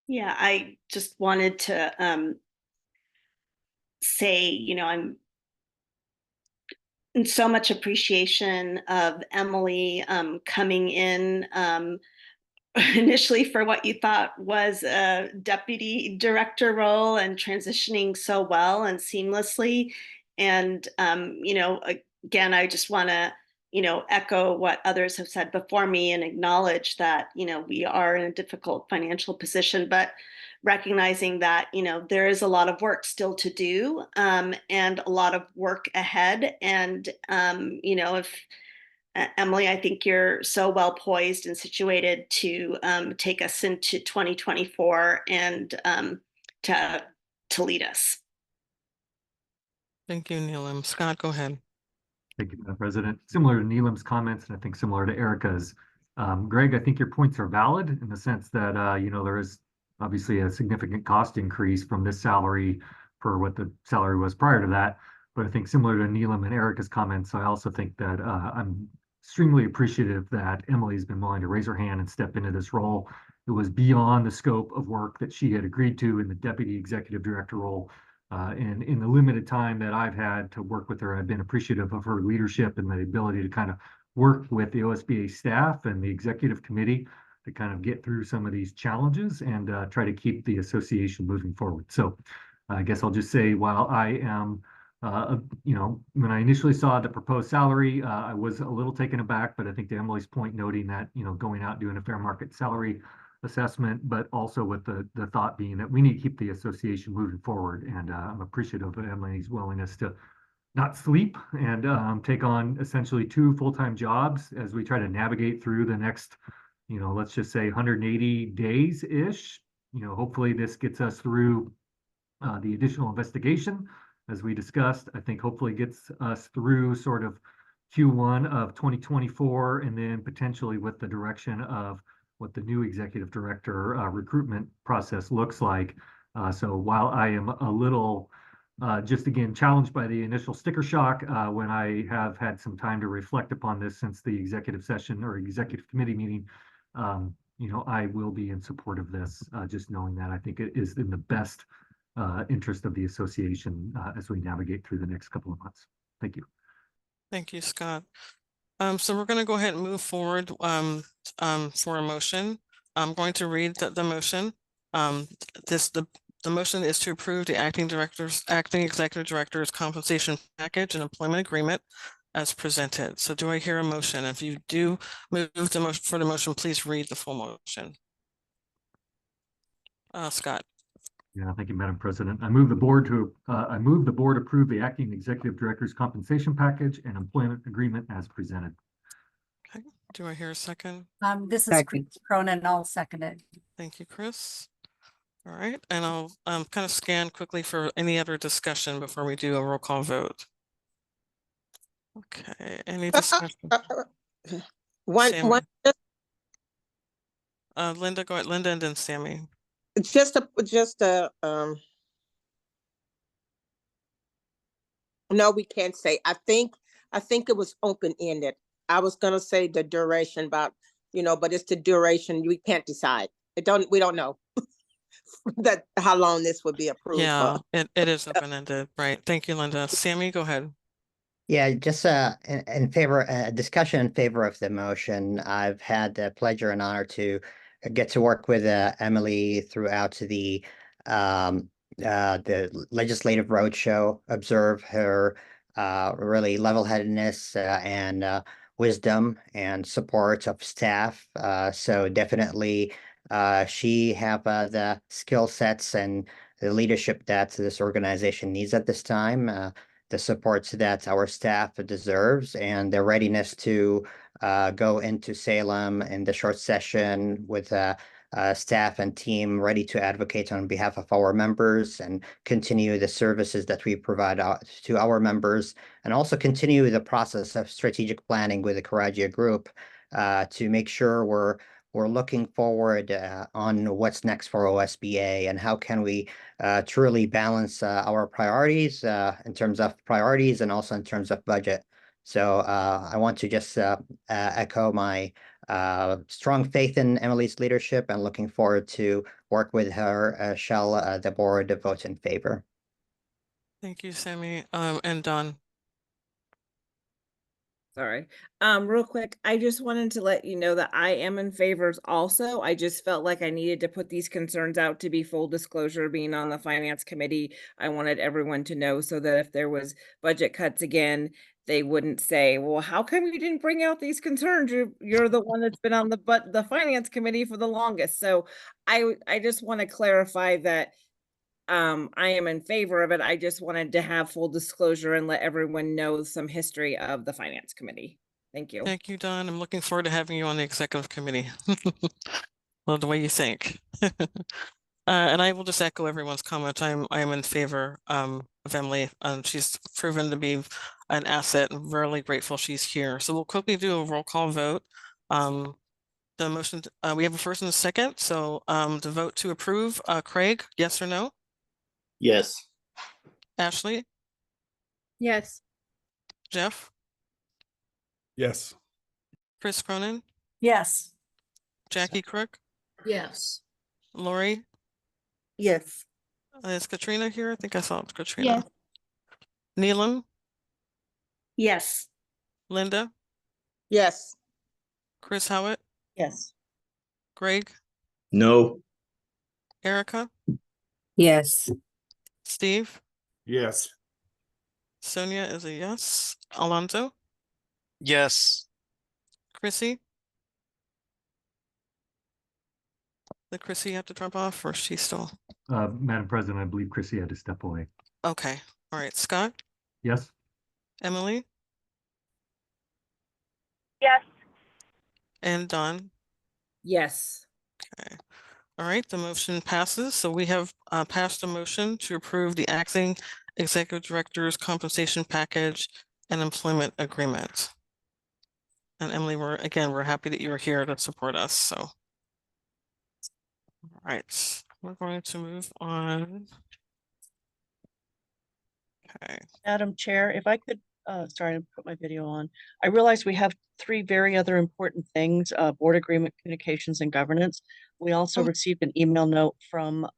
Yeah, I just wanted to say, you know, I'm in so much appreciation of Emily coming in initially for what you thought was a deputy director role and transitioning so well and seamlessly. And, you know, again, I just want to, you know, echo what others have said before me and acknowledge that, you know, we are in a difficult financial position, but recognizing that, you know, there is a lot of work still to do and a lot of work ahead. And, you know, if Emily, I think you're so well poised and situated to take us into 2024 and to lead us. Thank you, Neelam. Scott, go ahead. Thank you, Madam President. Similar to Neelam's comments, and I think similar to Erica's, Greg, I think your points are valid in the sense that, you know, there is obviously a significant cost increase from this salary for what the salary was prior to that. But I think similar to Neelam and Erica's comments, I also think that I'm extremely appreciative that Emily's been willing to raise her hand and step into this role. It was beyond the scope of work that she had agreed to in the deputy executive director role. And in the limited time that I've had to work with her, I've been appreciative of her leadership and the ability to kind of work with the OSBA staff and the executive committee to kind of get through some of these challenges and try to keep the association moving forward. So I guess I'll just say, while I am you know, when I initially saw the proposed salary, I was a little taken aback, but I think to Emily's point, noting that, you know, going out doing a fair market salary assessment, but also with the thought being that we need to keep the association moving forward. And I'm appreciative of Emily's willingness to not sleep and take on essentially 2 full-time jobs as we try to navigate through the next, you know, let's just say 180 days-ish. You know, hopefully this gets us through the additional investigation. As we discussed, I think hopefully gets us through sort of Q1 of 2024, and then potentially with the direction of what the new executive director recruitment process looks like. So while I am a little just again challenged by the initial sticker shock, when I have had some time to reflect upon this since the executive session or executive committee meeting, you know, I will be in support of this, just knowing that I think it is in the best interest of the association as we navigate through the next couple of months. Thank you. Thank you, Scott. So we're going to go ahead and move forward for a motion. I'm going to read the motion. The motion is to approve the acting executive director's compensation package and employment agreement as presented. So do I hear a motion? If you do move the motion for the motion, please read the full motion. Scott. Yeah, thank you, Madam President. I move the board approve the acting executive director's compensation package and employment agreement as presented. Okay, do I hear a second? This is Chris Cronin. I'll second it. Thank you, Chris. All right, and I'll kind of scan quickly for any other discussion before we do a roll call vote. Okay, any discussion? One, Linda, go ahead. Linda and then Sammy. just no, we can't say. I think it was open-ended. I was gonna say the duration about, but it's the duration. We can't decide. We don't know that how long this would be approved Yeah, for. it is open-ended, right? Thank you, Linda. Sammy, go ahead. Yeah, just in favor, discussion in favor of the motion. I've had the pleasure and honor to get to work with Emily throughout the legislative roadshow, observe her really level-headedness and wisdom and support of staff. So definitely she have the skill sets and the leadership that this organization needs at this time. The support that our staff deserves and the readiness to go into Salem in the short session with staff and team ready to advocate on behalf of our members and continue the services that we provide to our members, and also continue the process of strategic planning with the Coragia Group to make sure we're looking forward on what's next for OSBA and how can we truly balance our priorities in terms of priorities and also in terms of budget. So I want to just echo my strong faith in Emily's leadership and looking forward to work with her. Shall the board vote in favor? Thank you, Sammy. And Don. Sorry. Real quick, I just wanted to let you know that I am in favors also. I just felt like I needed to put these concerns out to be full disclosure. Being on the finance committee, I wanted everyone to know so that if there was budget cuts again, they wouldn't say, well, how come you didn't bring out these concerns? You're the one that's been on the finance committee for the longest. So I just want to clarify that I am in favor of it. I just wanted to have full disclosure and let everyone know some history of the finance committee. Thank you. Thank you, Don. I'm looking forward to having you on the executive committee. Love the way you think. And I will just echo everyone's comment. I am in favor of Emily. She's proven to be an asset. I'm really grateful she's here. So we'll quickly do a roll call vote. The motion, we have a first and a second. So the vote to approve, Craig, yes or no? Yes. Ashley? Yes. Jeff? Yes. Chris Cronin? Yes. Jackie Crook? Yes. Lori? Yes. Is Katrina here? I think I saw Katrina. Yes. Neelam? Yes. Linda? Yes. Chris Howitt? Yes. Greg? No. Erica? Yes. Steve? Yes. Sonia is a yes. Alonso? Yes. Chrissy? Did Chrissy have to drop off or is she still? Madam President, I believe Chrissy had to step away. Okay. All right. Scott? Yes. Emily? Yes. And Don? Yes. Okay. All right. The motion passes. So we have passed a motion to approve the acting executive director's compensation package and employment agreement. And Emily, we're happy that you're here to support us. So, all right, we're going to move on. Okay. Madam Chair, if I could, sorry to put my video on. I realize we have three very other important things, board agreement, communications, and governance. We also received an email note from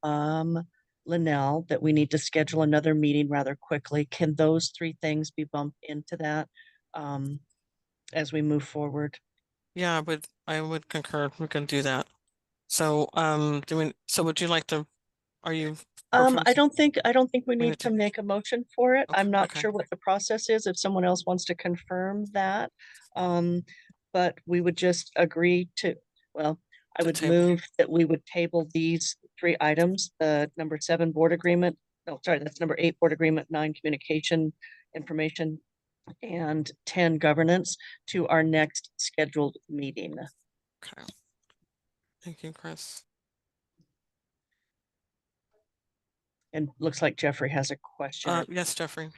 Linnell that we need to schedule another meeting rather quickly. Can those three things be bumped into that as we move forward? Yeah, I would concur. We can do that. So, would you like to, are you? I don't think we need to make a motion for it. I'm not okay. sure what the process is, if someone else wants to confirm that. But we would just agree to, well, I would move that we would table these three items, the number 7 board agreement. No, sorry, that's number 8 board agreement, 9 communication information, and 10 governance to our next scheduled meeting. Okay. Thank you, Chris. And looks like Jeffrey has a question. Yes, Jeffrey.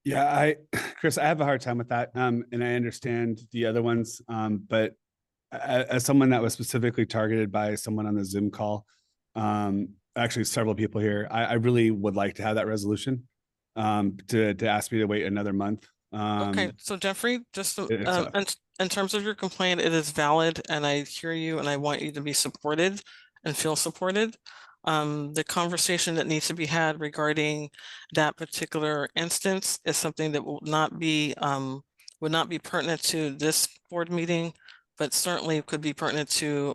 Yeah, Chris, I have a hard time with that. And I understand the other ones. But as someone that was specifically targeted by someone on the Zoom call, actually several people here, I really would like to have that resolution to ask me to wait another month. Okay, so Jeffrey, just it's in terms of your complaint, it is valid, and I hear you, and I want you to be supported and feel supported. The conversation that needs to be had regarding that particular instance is something that would not be pertinent to this board meeting, but certainly could be pertinent to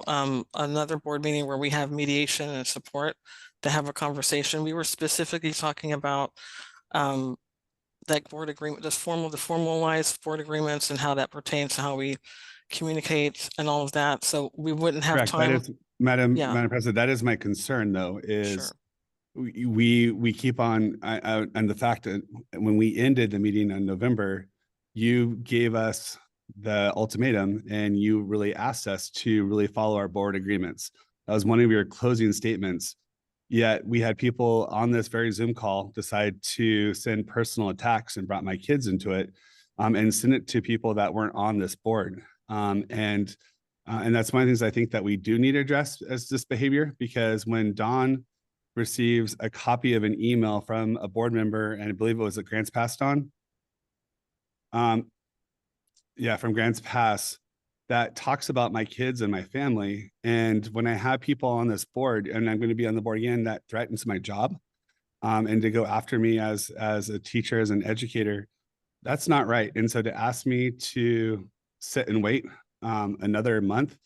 another board meeting where we have mediation and support to have a conversation. We were specifically talking about that board agreement, the formalized board agreements and how that pertains to how we communicate and all of that. So we wouldn't have correct. time. That is, Madam Yeah. President, that is my concern though, is we keep on, and the fact that when we ended the meeting in November, you gave us the ultimatum and you really asked us to really follow our board agreements. That was one of your closing statements. Yet we had people on this very Zoom call decide to send personal attacks and brought my kids into it, and send it to people that weren't on this board. And that's one of the things I think that we do need to address as this behavior, because when Dawn receives a copy of an email from a board member, and I believe it was a Grants Pass, Dawn. Yeah, from Grants Pass, that talks about my kids and my family. And when I have people on this board, and I'm going to be on the board again, that threatens my job, and to go after me as a teacher, as an educator, that's not right. And so to ask me to sit and wait another month,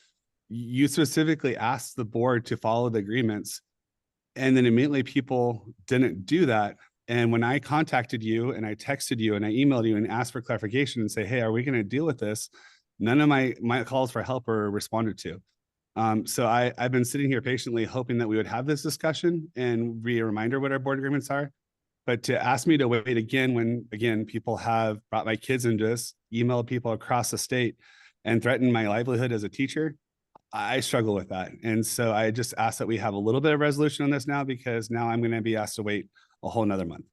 you specifically asked the board to follow the agreements, and then immediately people didn't do that. And when I contacted you and I texted you and I emailed you and asked for clarification and say, hey, are we going to deal with this? None of my calls for help were responded to. So I've been sitting here patiently hoping that we would have this discussion and be a reminder what our board agreements are. But to ask me to wait again, when again, people have brought my kids into this, emailed people across the state and threatened my livelihood as a teacher, I struggle with that. And so I just ask that we have a little bit of resolution on this now, because now I'm going to be asked to wait a whole nother month.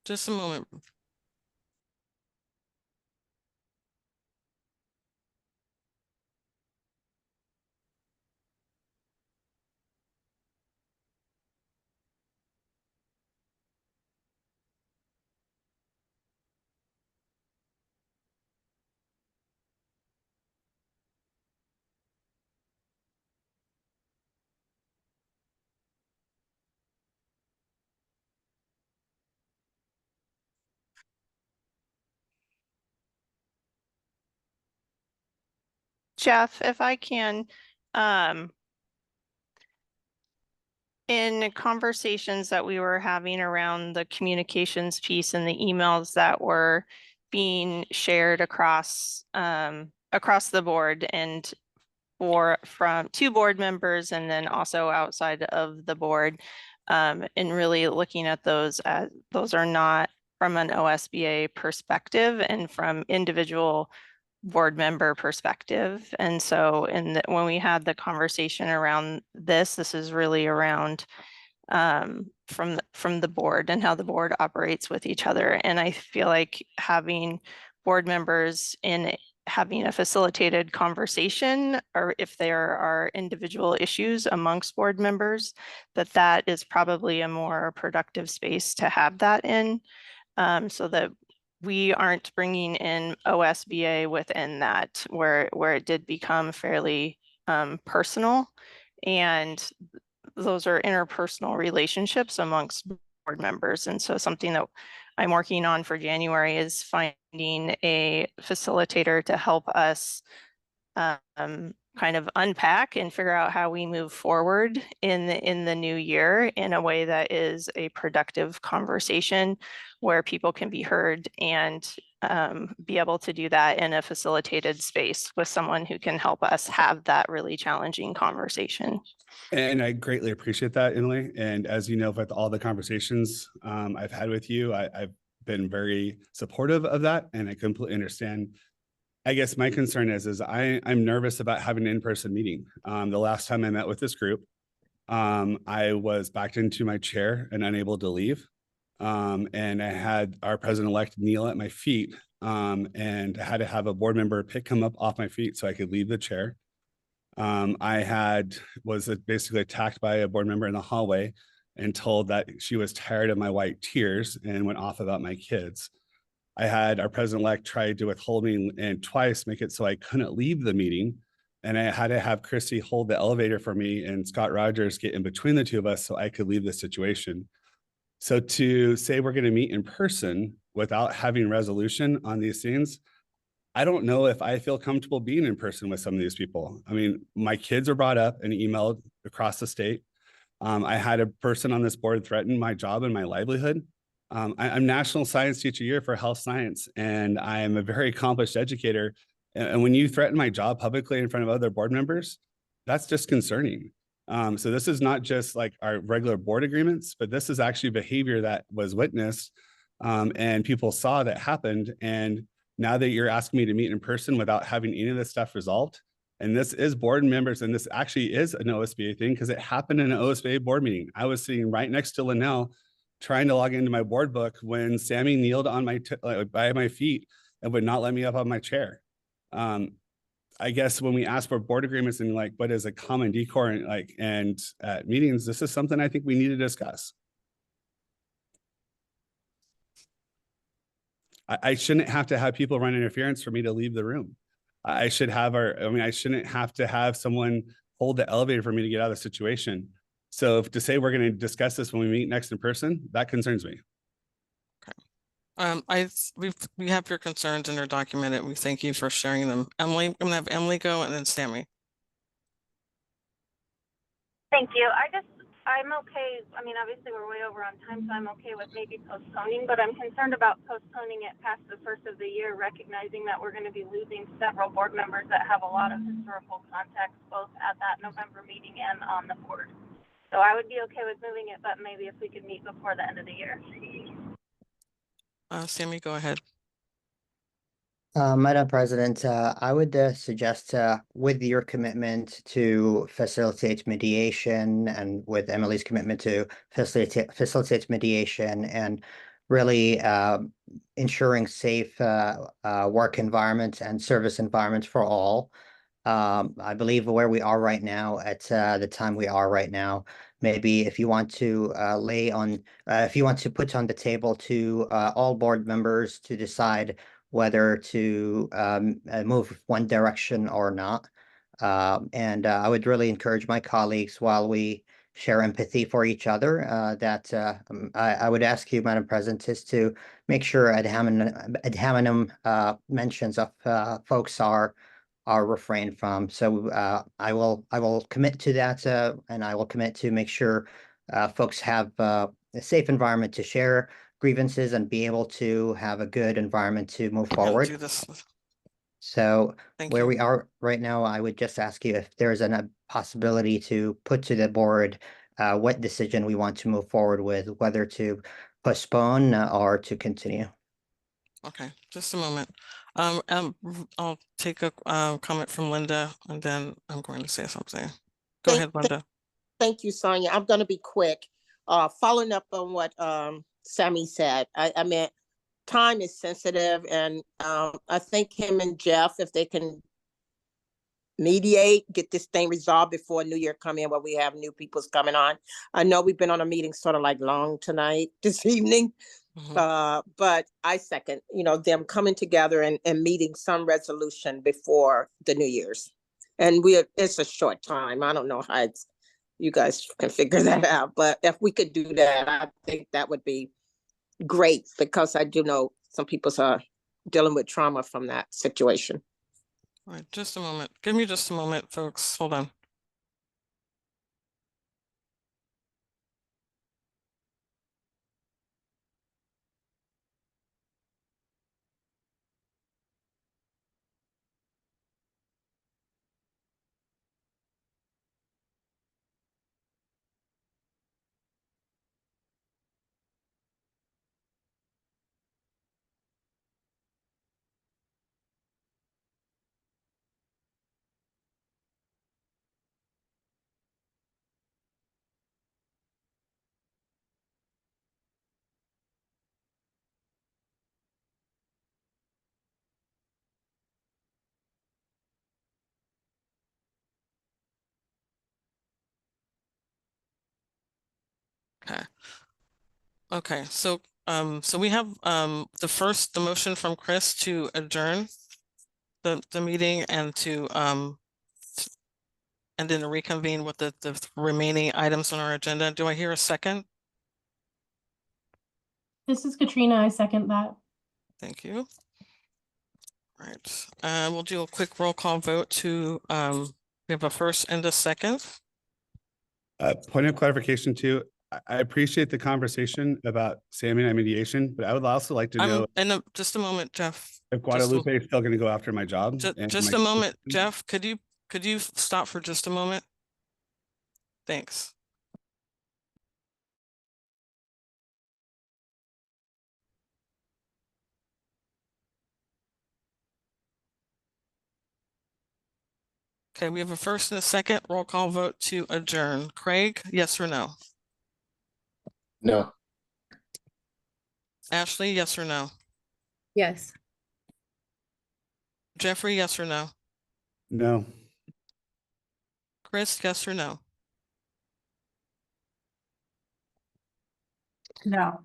Just a moment. Jeff, if I can, in conversations that we were having around the communications piece and the emails that were being shared across the board and from 2 board members and then also outside of the board, and really looking at those are not from an OSBA perspective and from individual board member perspective. And so when we had the conversation around this is really around from the board and how the board operates with each other. And I feel like having board members in having a facilitated conversation, or if there are individual issues amongst board members, that is probably a more productive space to have that in, so that we aren't bringing in OSBA within that, where it did become fairly personal, and those are interpersonal relationships amongst board members. And so something that I'm working on for January is finding a facilitator to help us kind of unpack and figure out how we move forward in the new year in a way that is a productive conversation where people can be heard and be able to do that in a facilitated space with someone who can help us have that really challenging conversation. And I greatly appreciate that, Emily. And as you know, with all the conversations I've had with you, I've been very supportive of that, and I completely understand. I guess my concern is I'm nervous about having an in-person meeting. The last time I met with this group, I was backed into my chair and unable to leave. And I had our president-elect kneel at my feet, and I had to have a board member pick him up off my feet so I could leave the chair. I was basically attacked by a board member in the hallway and told that she was tired of my white tears and went off about my kids. I had our president-elect try to withhold me and twice make it so I couldn't leave the meeting. And I had to have Christy hold the elevator for me and Scott Rogers get in between the two of us so I could leave the situation. So to say we're going to meet in person without having resolution on these things, I don't know if I feel comfortable being in person with some of these people. I mean, my kids are brought up and emailed across the state. I had a person on this board threaten my job and my livelihood. I'm National Science Teacher Year for health science, and I am a very accomplished educator. And when you threaten my job publicly in front of other board members, that's disconcerting. So this is not just like our regular board agreements, but this is actually behavior that was witnessed and people saw that happened. And now that you're asking me to meet in person without having any of this stuff resolved, and this is board members, and this actually is an OSBA thing because it happened in an OSBA board meeting. I was sitting right next to Linnell trying to log into my board book when Sammy kneeled on by my feet and would not let me up on my chair. I guess when we ask for board agreements and like what is a common decor and at meetings, this is something I think we need to discuss. I shouldn't have to have people run interference for me to leave the room. I shouldn't have to have someone hold the elevator for me to get out of the situation. So to say we're going to discuss this when we meet next in person, that concerns me. We have your concerns and they're documented. We thank you for sharing them. Emily, I'm gonna have Emily go and then Sammy. Thank you. I'm okay. I mean, obviously we're way over on time, so I'm okay with maybe postponing, but I'm concerned about postponing it past the first of the year, recognizing that we're going to be losing several board members that have a lot of historical context, both at that November meeting and on the board. So I would be okay with moving it, but maybe if we could meet before the end of the year. Sammy, go ahead. Madam President, I would suggest with your commitment to facilitate mediation and with Emily's commitment to facilitate mediation and really ensuring safe work environments and service environments for all. I believe where we are right now at the time we are right now, maybe if you want to if you want to put on the table to all board members to decide whether to move one direction or not. And I would really encourage my colleagues while we share empathy for each other that I would ask you, Madam President, is to make sure ad hominem mentions of folks are refrained from. So I will commit to that and I will commit to make sure folks have a safe environment to share grievances and be able to have a good environment to move forward. So where we are right now, I would just ask you if there's a possibility to put to the board what decision we want to move forward with, whether to postpone or to continue. Okay, just a moment. I'll take a comment from Linda and then I'm going to say something. Go ahead, Linda. Thank you, Sonia. I'm going to be quick. Following up on what Sammy said, I mean, time is sensitive, and I think him and Jeff, if they can mediate, get this thing resolved before New Year come in, where we have new people's coming on. I know we've been on a meeting sort of like long tonight, this evening, but I second, them coming together and meeting some resolution before the New Year's. And it's a short time. I don't know how you guys can figure that out, but if we could do that, I think that would be great, because I do know some people are dealing with trauma from that situation. All right, just a moment. Give me just a moment, folks. Hold on. Okay. Okay, so we have the motion from Chris to adjourn the meeting and to and then reconvene with the remaining items on our agenda. Do I hear a second? This is Katrina. I second that. Thank you. All right, we'll do a quick roll call vote to we have a first and a second. Point of clarification too. I appreciate the conversation about Sammy and mediation, but I would also like to know Just a moment, Jeff. if Guadalupe is still going to go after my job. Just a moment, Jeff. Could you stop for just a moment? Thanks. Okay, we have a first and a second roll call vote to adjourn. Craig, yes or no? No. Ashley, yes or no? Yes. Jeffrey, yes or no? No. Chris, yes or no? No.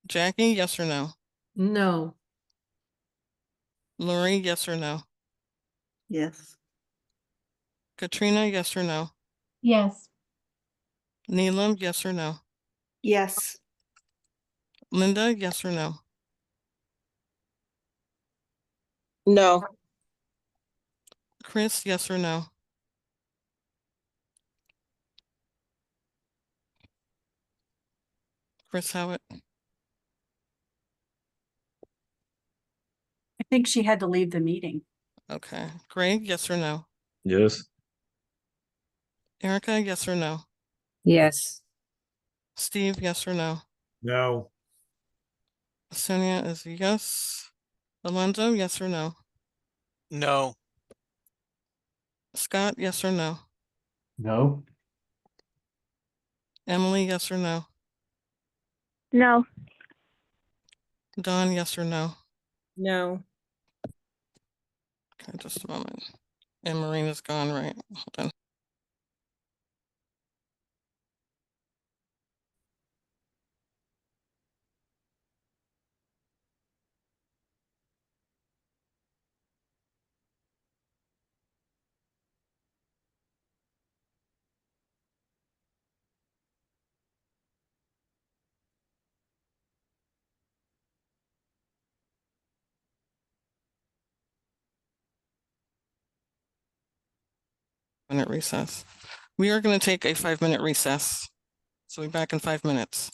Jackie, yes or no? No. Lori, yes or no? Yes. Katrina, yes or no? Yes. Neelam, yes or no? Yes. Linda, yes or no? No. Chris, yes or no? Chris Howitt? I think she had to leave the meeting. Okay. Greg, yes or no? Yes. Erica, yes or no? Yes. Steve, yes or no? No. Sonia is a yes. Alonzo, yes or no? No. Scott, yes or no? No. Emily, yes or no? No. Dawn, yes or no? No. Okay, just a moment. And Marina's gone, right? Hold on. Minute recess. We are going to take a 5-minute recess. So we'll be back in 5 minutes.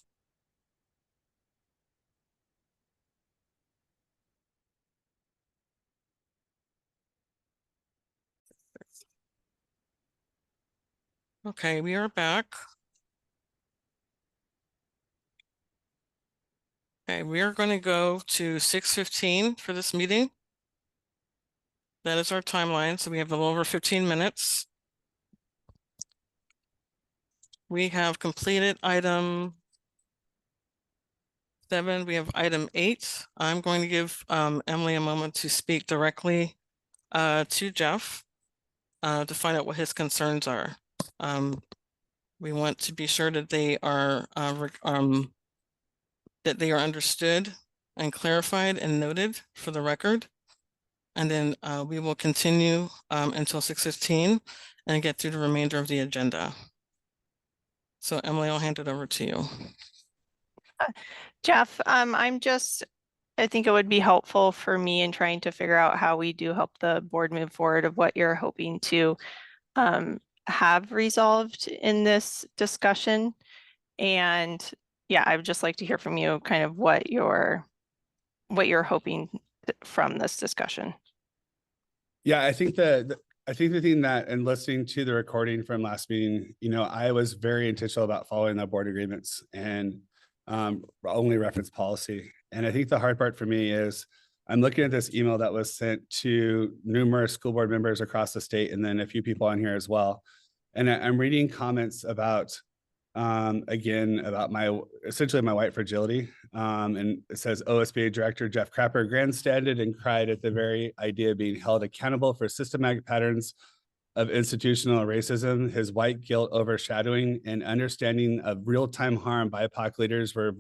Okay, we are back. Okay, we are going to go to 6:15 for this meeting. That is our timeline. So we have a little over 15 minutes. We have completed item 7. We have item 8. I'm going to give Emily a moment to speak directly to Jeff to find out what his concerns are. We want to be sure that they are understood and clarified and noted for the record. And then we will continue until 6:15 and get through the remainder of the agenda. So Emily, I'll hand it over to you. Jeff, I'm just I think it would be helpful for me in trying to figure out how we do help the board move forward of what you're hoping to have resolved in this discussion. And yeah, I would just like to hear from you kind of what you're hoping from this discussion. Yeah, I think I think the thing that, and listening to the recording from last meeting, you know, I was very intentional about following the board agreements and only reference policy. And I think the hard part for me is I'm looking at this email that was sent to numerous school board members across the state, and then a few people on here as well. And I'm reading comments about, again, about essentially my white fragility. And it says OSBA Director Jeff Crapper grandstanded and cried at the very idea of being held accountable for systematic patterns of institutional racism, his white guilt overshadowing and understanding of real-time harm BIPOC leaders were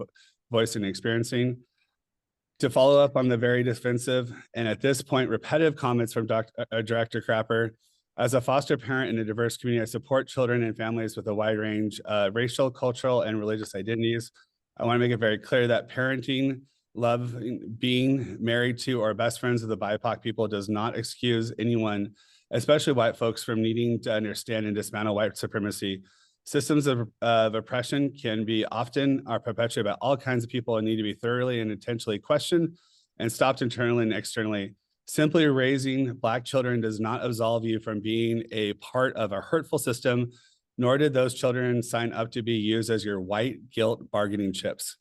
voicing and experiencing. To follow up on the very defensive and at this point repetitive comments from Director Crapper, as a foster parent in a diverse community, I support children and families with a wide range of racial, cultural, and religious identities. I want to make it very clear that parenting, love, being married to, or best friends with the BIPOC people does not excuse anyone, especially white folks, from needing to understand and dismantle white supremacy. Systems of oppression can be often are perpetuated by all kinds of people and need to be thoroughly and intentionally questioned and stopped internally and externally. Simply raising Black children does not absolve you from being a part of a hurtful system, nor did those children sign up to be used as your white guilt bargaining chips.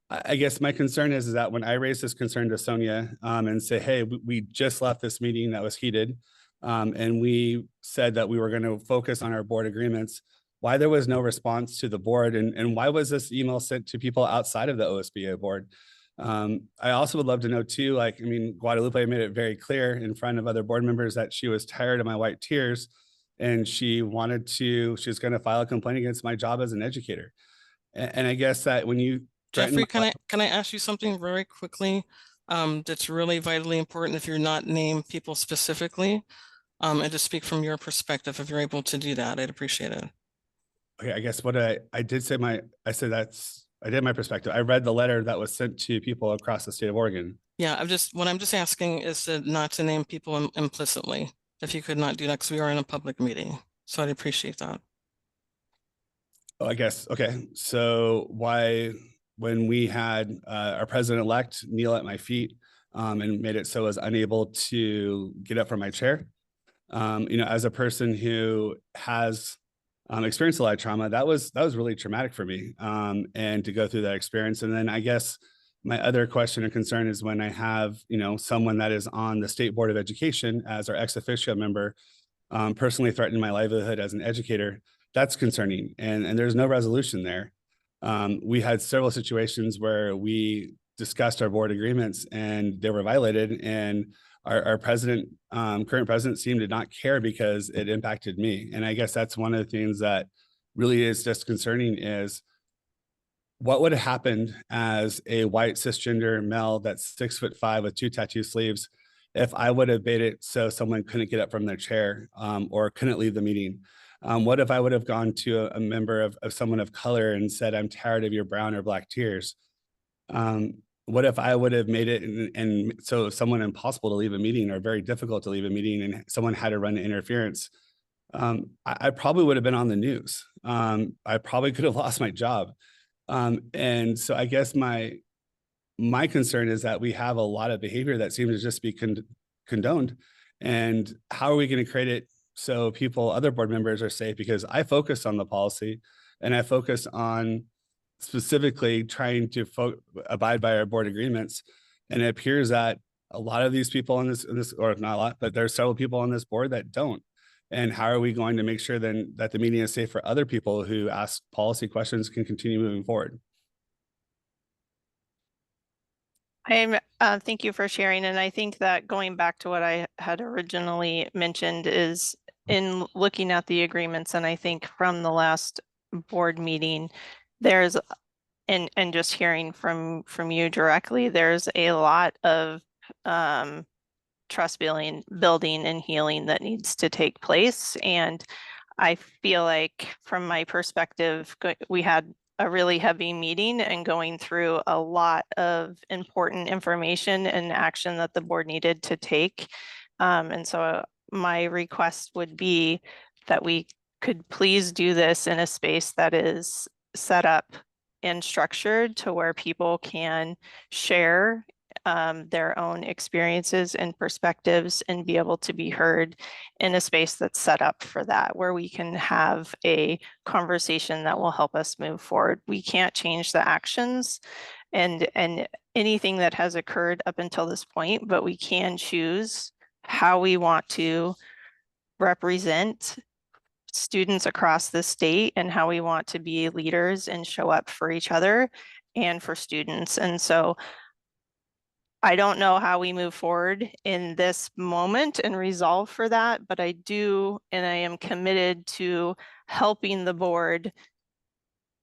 I guess my concern is that when I raise this concern to Sonia and say, hey, we just left this meeting that was heated, and we said that we were going to focus on our board agreements, why there was no response to the board, and why was this email sent to people outside of the OSBA board? I also would love to know too, like, I mean, Guadalupe made it very clear in front of other board members that she was tired of my white tears and she was going to file a complaint against my job as an educator. And I guess that when you— Jeffrey, can I ask you something very quickly? That's really vitally important if you're not named people specifically, and to speak from your perspective, if you're able to do that, I'd appreciate it. Okay, I guess what I did say I did my perspective. I read the letter that was sent to people across the state of Oregon. Yeah, what I'm just asking is not to name people implicitly. If you could not do that, because we are in a public meeting. So I'd appreciate that. Oh, I guess, okay. So when we had our president-elect kneel at my feet and made it so I was unable to get up from my chair, you know, as a person who has experienced a lot of trauma, that was really traumatic for me, and to go through that experience. And then I guess my other question and concern is when I have, you know, someone that is on the State Board of Education as our ex officio member personally threatening my livelihood as an educator. That's concerning, and there's no resolution there. We had several situations where we discussed our board agreements and they were violated, and our president, current president, seemed to not care because it impacted me. And I guess that's one of the things that really is just concerning is what would have happened as a white cisgender male that's 6'5" with 2 tattoo sleeves if I would have made it so someone couldn't get up from their chair or couldn't leave the meeting. What if I would have gone to a member of someone of color and said, I'm tired of your brown or Black tears? What if I would have made it and so someone impossible to leave a meeting or very difficult to leave a meeting and someone had to run interference? I probably would have been on the news. I probably could have lost my job. And so I guess my concern is that we have a lot of behavior that seems to just be condoned. And how are we going to create it so other board members are safe? Because I focus on the policy and I focus on specifically trying to abide by our board agreements. And it appears that a lot of these people in this, or not a lot, but there's several people on this board that don't. And how are we going to make sure then that the meeting is safe for other people who ask policy questions can continue moving forward? Thank you for sharing. And I think that going back to what I had originally mentioned is in looking at the agreements, and I think from the last board meeting, there's and just hearing from you directly, there's a lot of trust building and healing that needs to take place. And I feel like from my perspective, we had a really heavy meeting and going through a lot of important information and action that the board needed to take. And so my request would be that we could please do this in a space that is set up and structured to where people can share their own experiences and perspectives and be able to be heard in a space that's set up for that, where we can have a conversation that will help us move forward. We can't change the actions and anything that has occurred up until this point, but we can choose how we want to represent students across the state and how we want to be leaders and show up for each other and for students. And so I don't know how we move forward in this moment and resolve for that, but I do, and I am committed to helping the board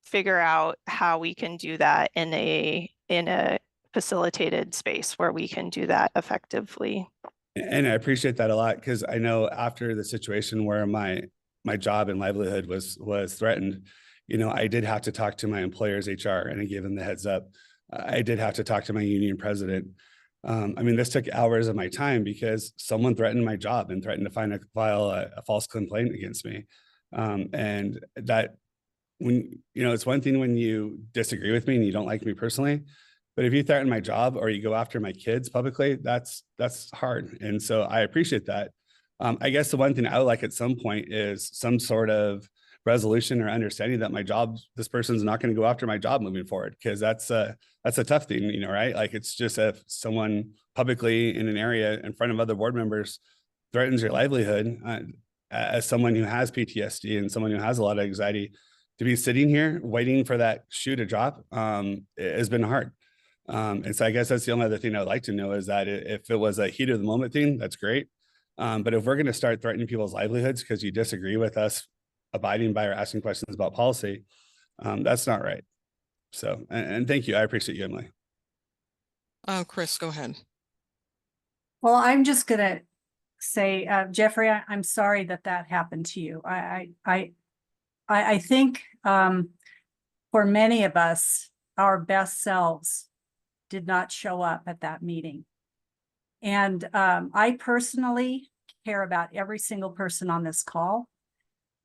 figure out how we can do that in a facilitated space where we can do that effectively. And I appreciate that a lot, because I know after the situation where my job and livelihood was threatened, you know, I did have to talk to my employer's HR and I gave them the heads up. I did have to talk to my union president. I mean, this took hours of my time because someone threatened my job and threatened to file a false complaint against me. And that, when, you know, it's one thing when you disagree with me and you don't like me personally, but if you threaten my job or you go after my kids publicly, that's hard. And so I appreciate that. I guess the one thing I would like at some point is some sort of resolution or understanding that this person's not going to go after my job moving forward, because that's a tough thing, you know, right? Like, it's just if someone publicly in an area in front of other board members threatens your livelihood, as someone who has PTSD and someone who has a lot of anxiety, to be sitting here waiting for that shoe to drop has been hard. And so I guess that's the only other thing I would like to know, is that if it was a heat of the moment thing, that's great. But if we're going to start threatening people's livelihoods because you disagree with us abiding by or asking questions about policy, that's not right. So, and thank you. I appreciate you, Emily. Chris, go ahead. Well, I'm just gonna say, Jeffrey, I'm sorry that happened to you. I think for many of us, our best selves did not show up at that meeting. And I personally care about every single person on this call.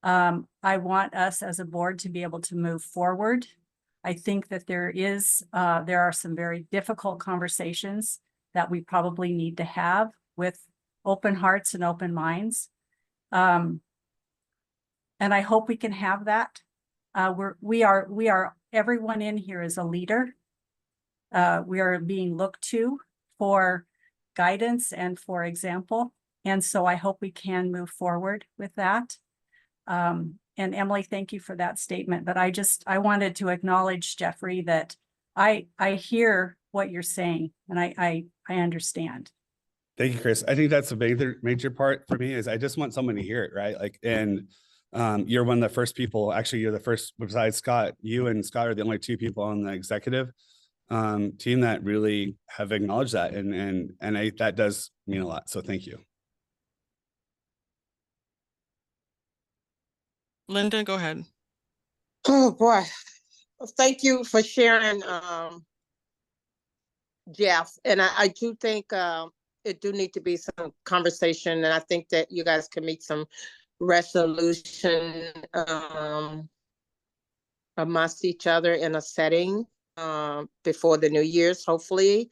I want us as a board to be able to move forward. I think that there are some very difficult conversations that we probably need to have with open hearts and open minds. And I hope we can have that. We are, everyone in here is a leader. We are being looked to for guidance and for example. And so I hope we can move forward with that. And Emily, thank you for that statement. But I wanted to acknowledge, Jeffrey, that I hear what you're saying and I understand. Thank you, Chris. I think that's a major part for me, is I just want someone to hear it, right? Like, and you're one of the first people, actually, you're the first, besides Scott, you and Scott are the only two people on the executive team that really have acknowledged that. And that does mean a lot. So thank you. Linda, go ahead. Oh boy, thank you for sharing, Jeff. And I do think it do need to be some conversation, and I think that you guys can meet some resolution amongst each other in a setting before the New Year's, hopefully.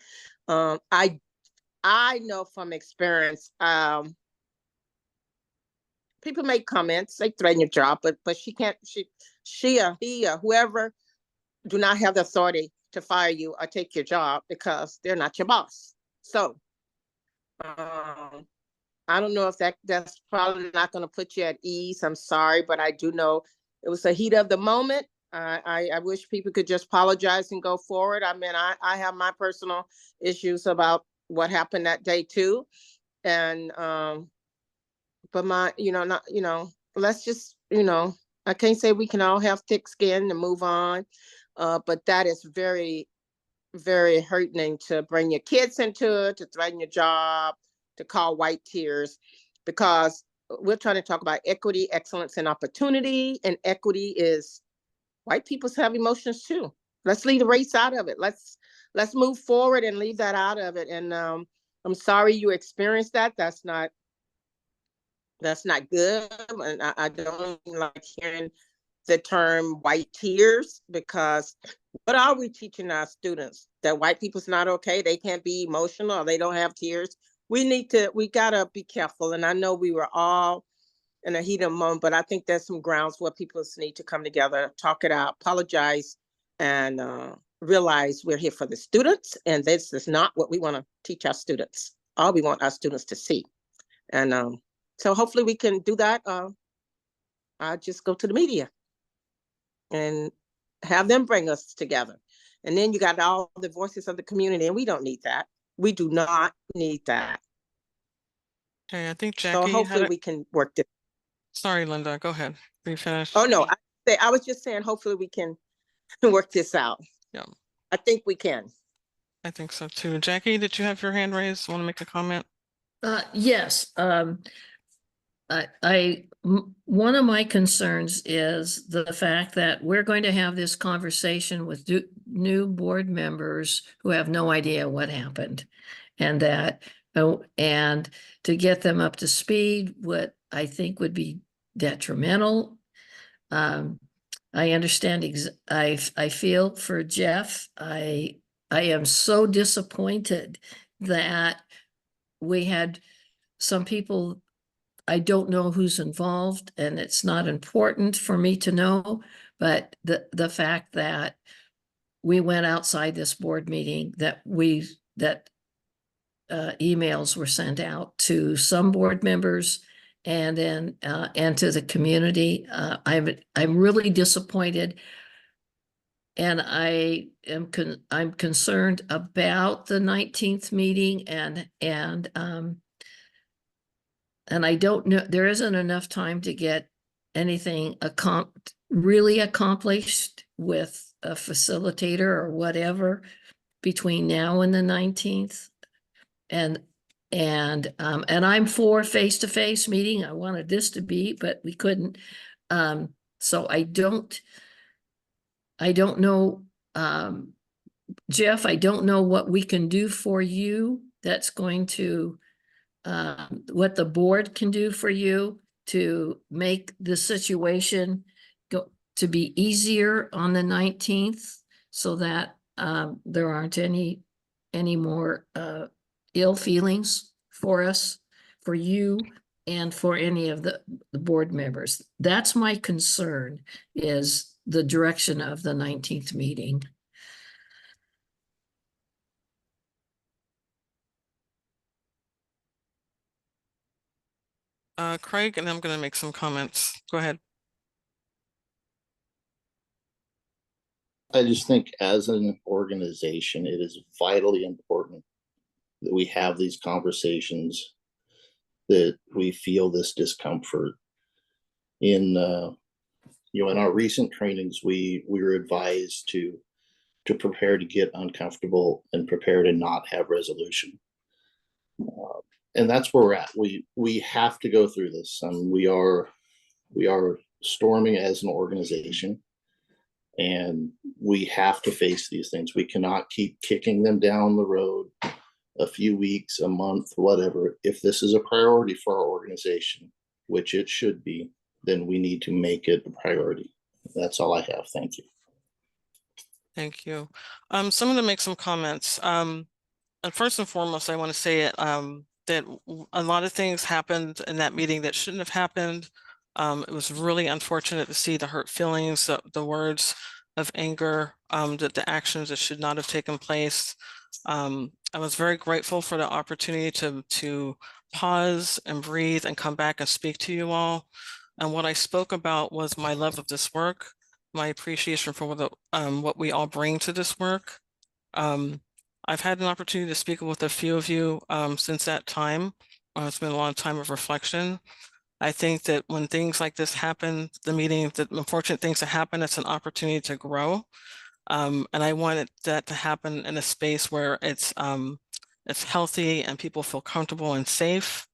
I know from experience, people make comments, they threaten your job, but she or he or whoever do not have the authority to fire you or take your job because they're not your boss. So I don't know if that's probably not going to put you at ease. I'm sorry, but I do know it was the heat of the moment. I wish people could just apologize and go forward. I mean, I have my personal issues about what happened that day too. And but let's just, I can't say we can all have thick skin and move on. But that is very, very hurting, to bring your kids into it, to threaten your job, to call white tears, because we're trying to talk about equity, excellence, and opportunity. And equity is white people have emotions too. Let's leave the race out of it. Let's move forward and leave that out of it. And I'm sorry you experienced that. That's not good. And I don't like hearing the term white tears, because what are we teaching our students? That white people's not okay? They can't be emotional, or they don't have tears? We gotta be careful. And I know we were all in a heat of moment, but I think there's some grounds where people need to come together, talk it out, apologize, and realize we're here for the students, and this is not what we want to teach our students. All we want our students to see. And so hopefully we can do that. I'll just go to the media and have them bring us together. And then you got all the voices of the community, and we don't need that. We do not need that. Okay, I think Jackie So had hopefully a- we can work this. Sorry, Linda, go ahead. Are you finished? Oh, no, I was just saying, hopefully we can work this out. Yeah, I think we can. I think so too. Jackie, did you have your hand raised? Want to make a comment? Yes, one of my concerns is the fact that we're going to have this conversation with new board members who have no idea what happened. And that, and to get them up to speed, what I think would be detrimental. I understand, I feel for Jeff. I am so disappointed that we had some people, I don't know who's involved, and it's not important for me to know, but the fact that we went outside this board meeting, that emails were sent out to some board members and then and to the community. I'm really disappointed. And I'm concerned about the 19th meeting, and I don't know, there isn't enough time to get anything really accomplished with a facilitator or whatever between now and the 19th. And I'm for face-to-face meeting. I wanted this to be, but we couldn't. So I don't know, Jeff, I don't know what we can do for you that's going to, what the board can do for you to make the situation to be easier on the 19th, so that there aren't any more ill feelings for us, for you, and for any of the board members. That's my concern, is the direction of the 19th meeting. Craig, and I'm going to make some comments. Go ahead. I just think as an organization, it is vitally important that we have these conversations, that we feel this discomfort. In in our recent trainings, we were advised to prepare to get uncomfortable and prepare to not have resolution. And that's where we're at. We have to go through this. We are storming as an organization, and we have to face these things. We cannot keep kicking them down the road a few weeks, a month, whatever. If this is a priority for our organization, which it should be, then we need to make it a priority. That's all I have. Thank you. Thank you. So I'm going to make some comments. And first and foremost, I want to say that a lot of things happened in that meeting that shouldn't have happened. It was really unfortunate to see the hurt feelings, the words of anger, the actions that should not have taken place. I was very grateful for the opportunity to pause and breathe and come back and speak to you all. And what I spoke about was my love of this work, my appreciation for what we all bring to this work. I've had an opportunity to speak with a few of you since that time. It's been a long time of reflection. I think that when things like this happen, the unfortunate things that happen, it's an opportunity to grow. And I wanted that to happen in a space where it's healthy and people feel comfortable and safe.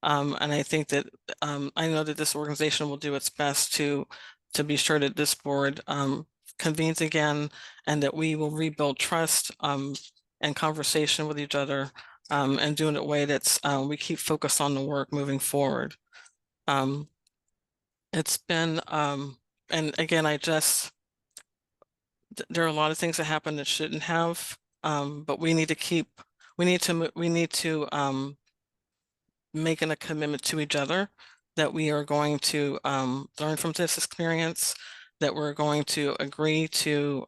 And I think that I know that this organization will do its best to be sure that this board convenes again, and that we will rebuild trust and conversation with each other, and do it in a way that's we keep focused on the work moving forward. It's been and again, there are a lot of things that happen that shouldn't have, but we need to making a commitment to each other that we are going to learn from this experience, that we're going to agree to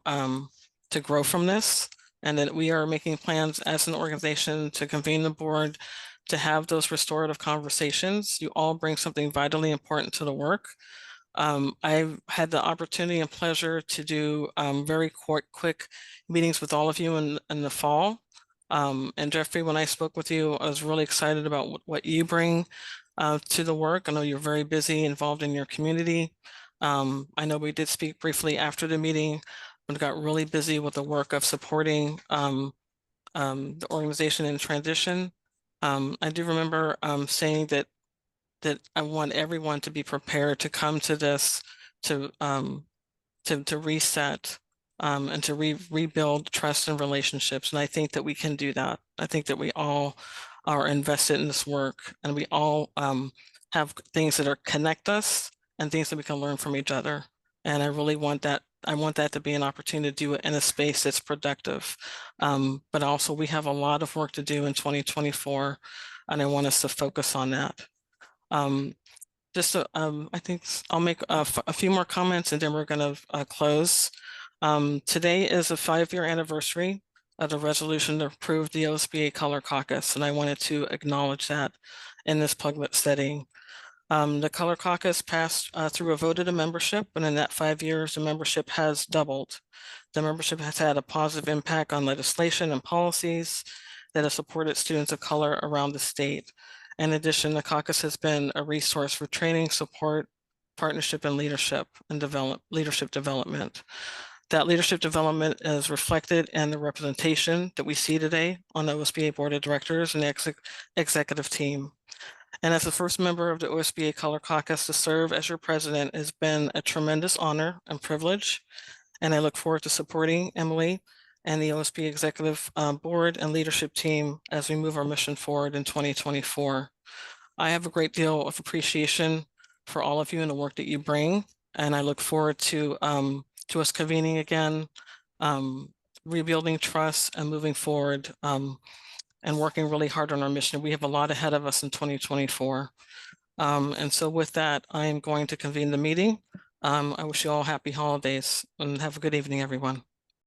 grow from this, and that we are making plans as an organization to convene the board to have those restorative conversations. You all bring something vitally important to the work. I've had the opportunity and pleasure to do very quick meetings with all of you in the fall. And Jeffrey, when I spoke with you, I was really excited about what you bring to the work. I know you're very busy, involved in your community. I know we did speak briefly after the meeting, but got really busy with the work of supporting the organization in transition. I do remember saying that I want everyone to be prepared to come to this to reset and to rebuild trust and relationships. And I think that we can do that. I think that we all are invested in this work, and we all have things that are connect us and things that we can learn from each other. And I really want that. I want that to be an opportunity to do it in a space that's productive. But also we have a lot of work to do in 2024, and I want us to focus on that. I think I'll make a few more comments and then we're going to close. Today is a 5-year anniversary of the resolution to approve the OSBA Color Caucus, and I wanted to acknowledge that in this public setting. The Color Caucus passed through a vote of the membership, and in that 5 years, the membership has doubled. The membership has had a positive impact on legislation and policies that have supported students of color around the state. In addition, the caucus has been a resource for training, support, partnership, and leadership development. That leadership development is reflected in the representation that we see today on the OSBA Board of Directors and the executive team. And as the first member of the OSBA Color Caucus to serve as your president has been a tremendous honor and privilege. And I look forward to supporting Emily and the OSBA Executive Board and leadership team as we move our mission forward in 2024. I have a great deal of appreciation for all of you and the work that you bring, and I look forward to us convening again, rebuilding trust and moving forward, and working really hard on our mission. We have a lot ahead of us in 2024. And so with that, I am going to convene the meeting. I wish you all happy holidays and have a good evening, everyone.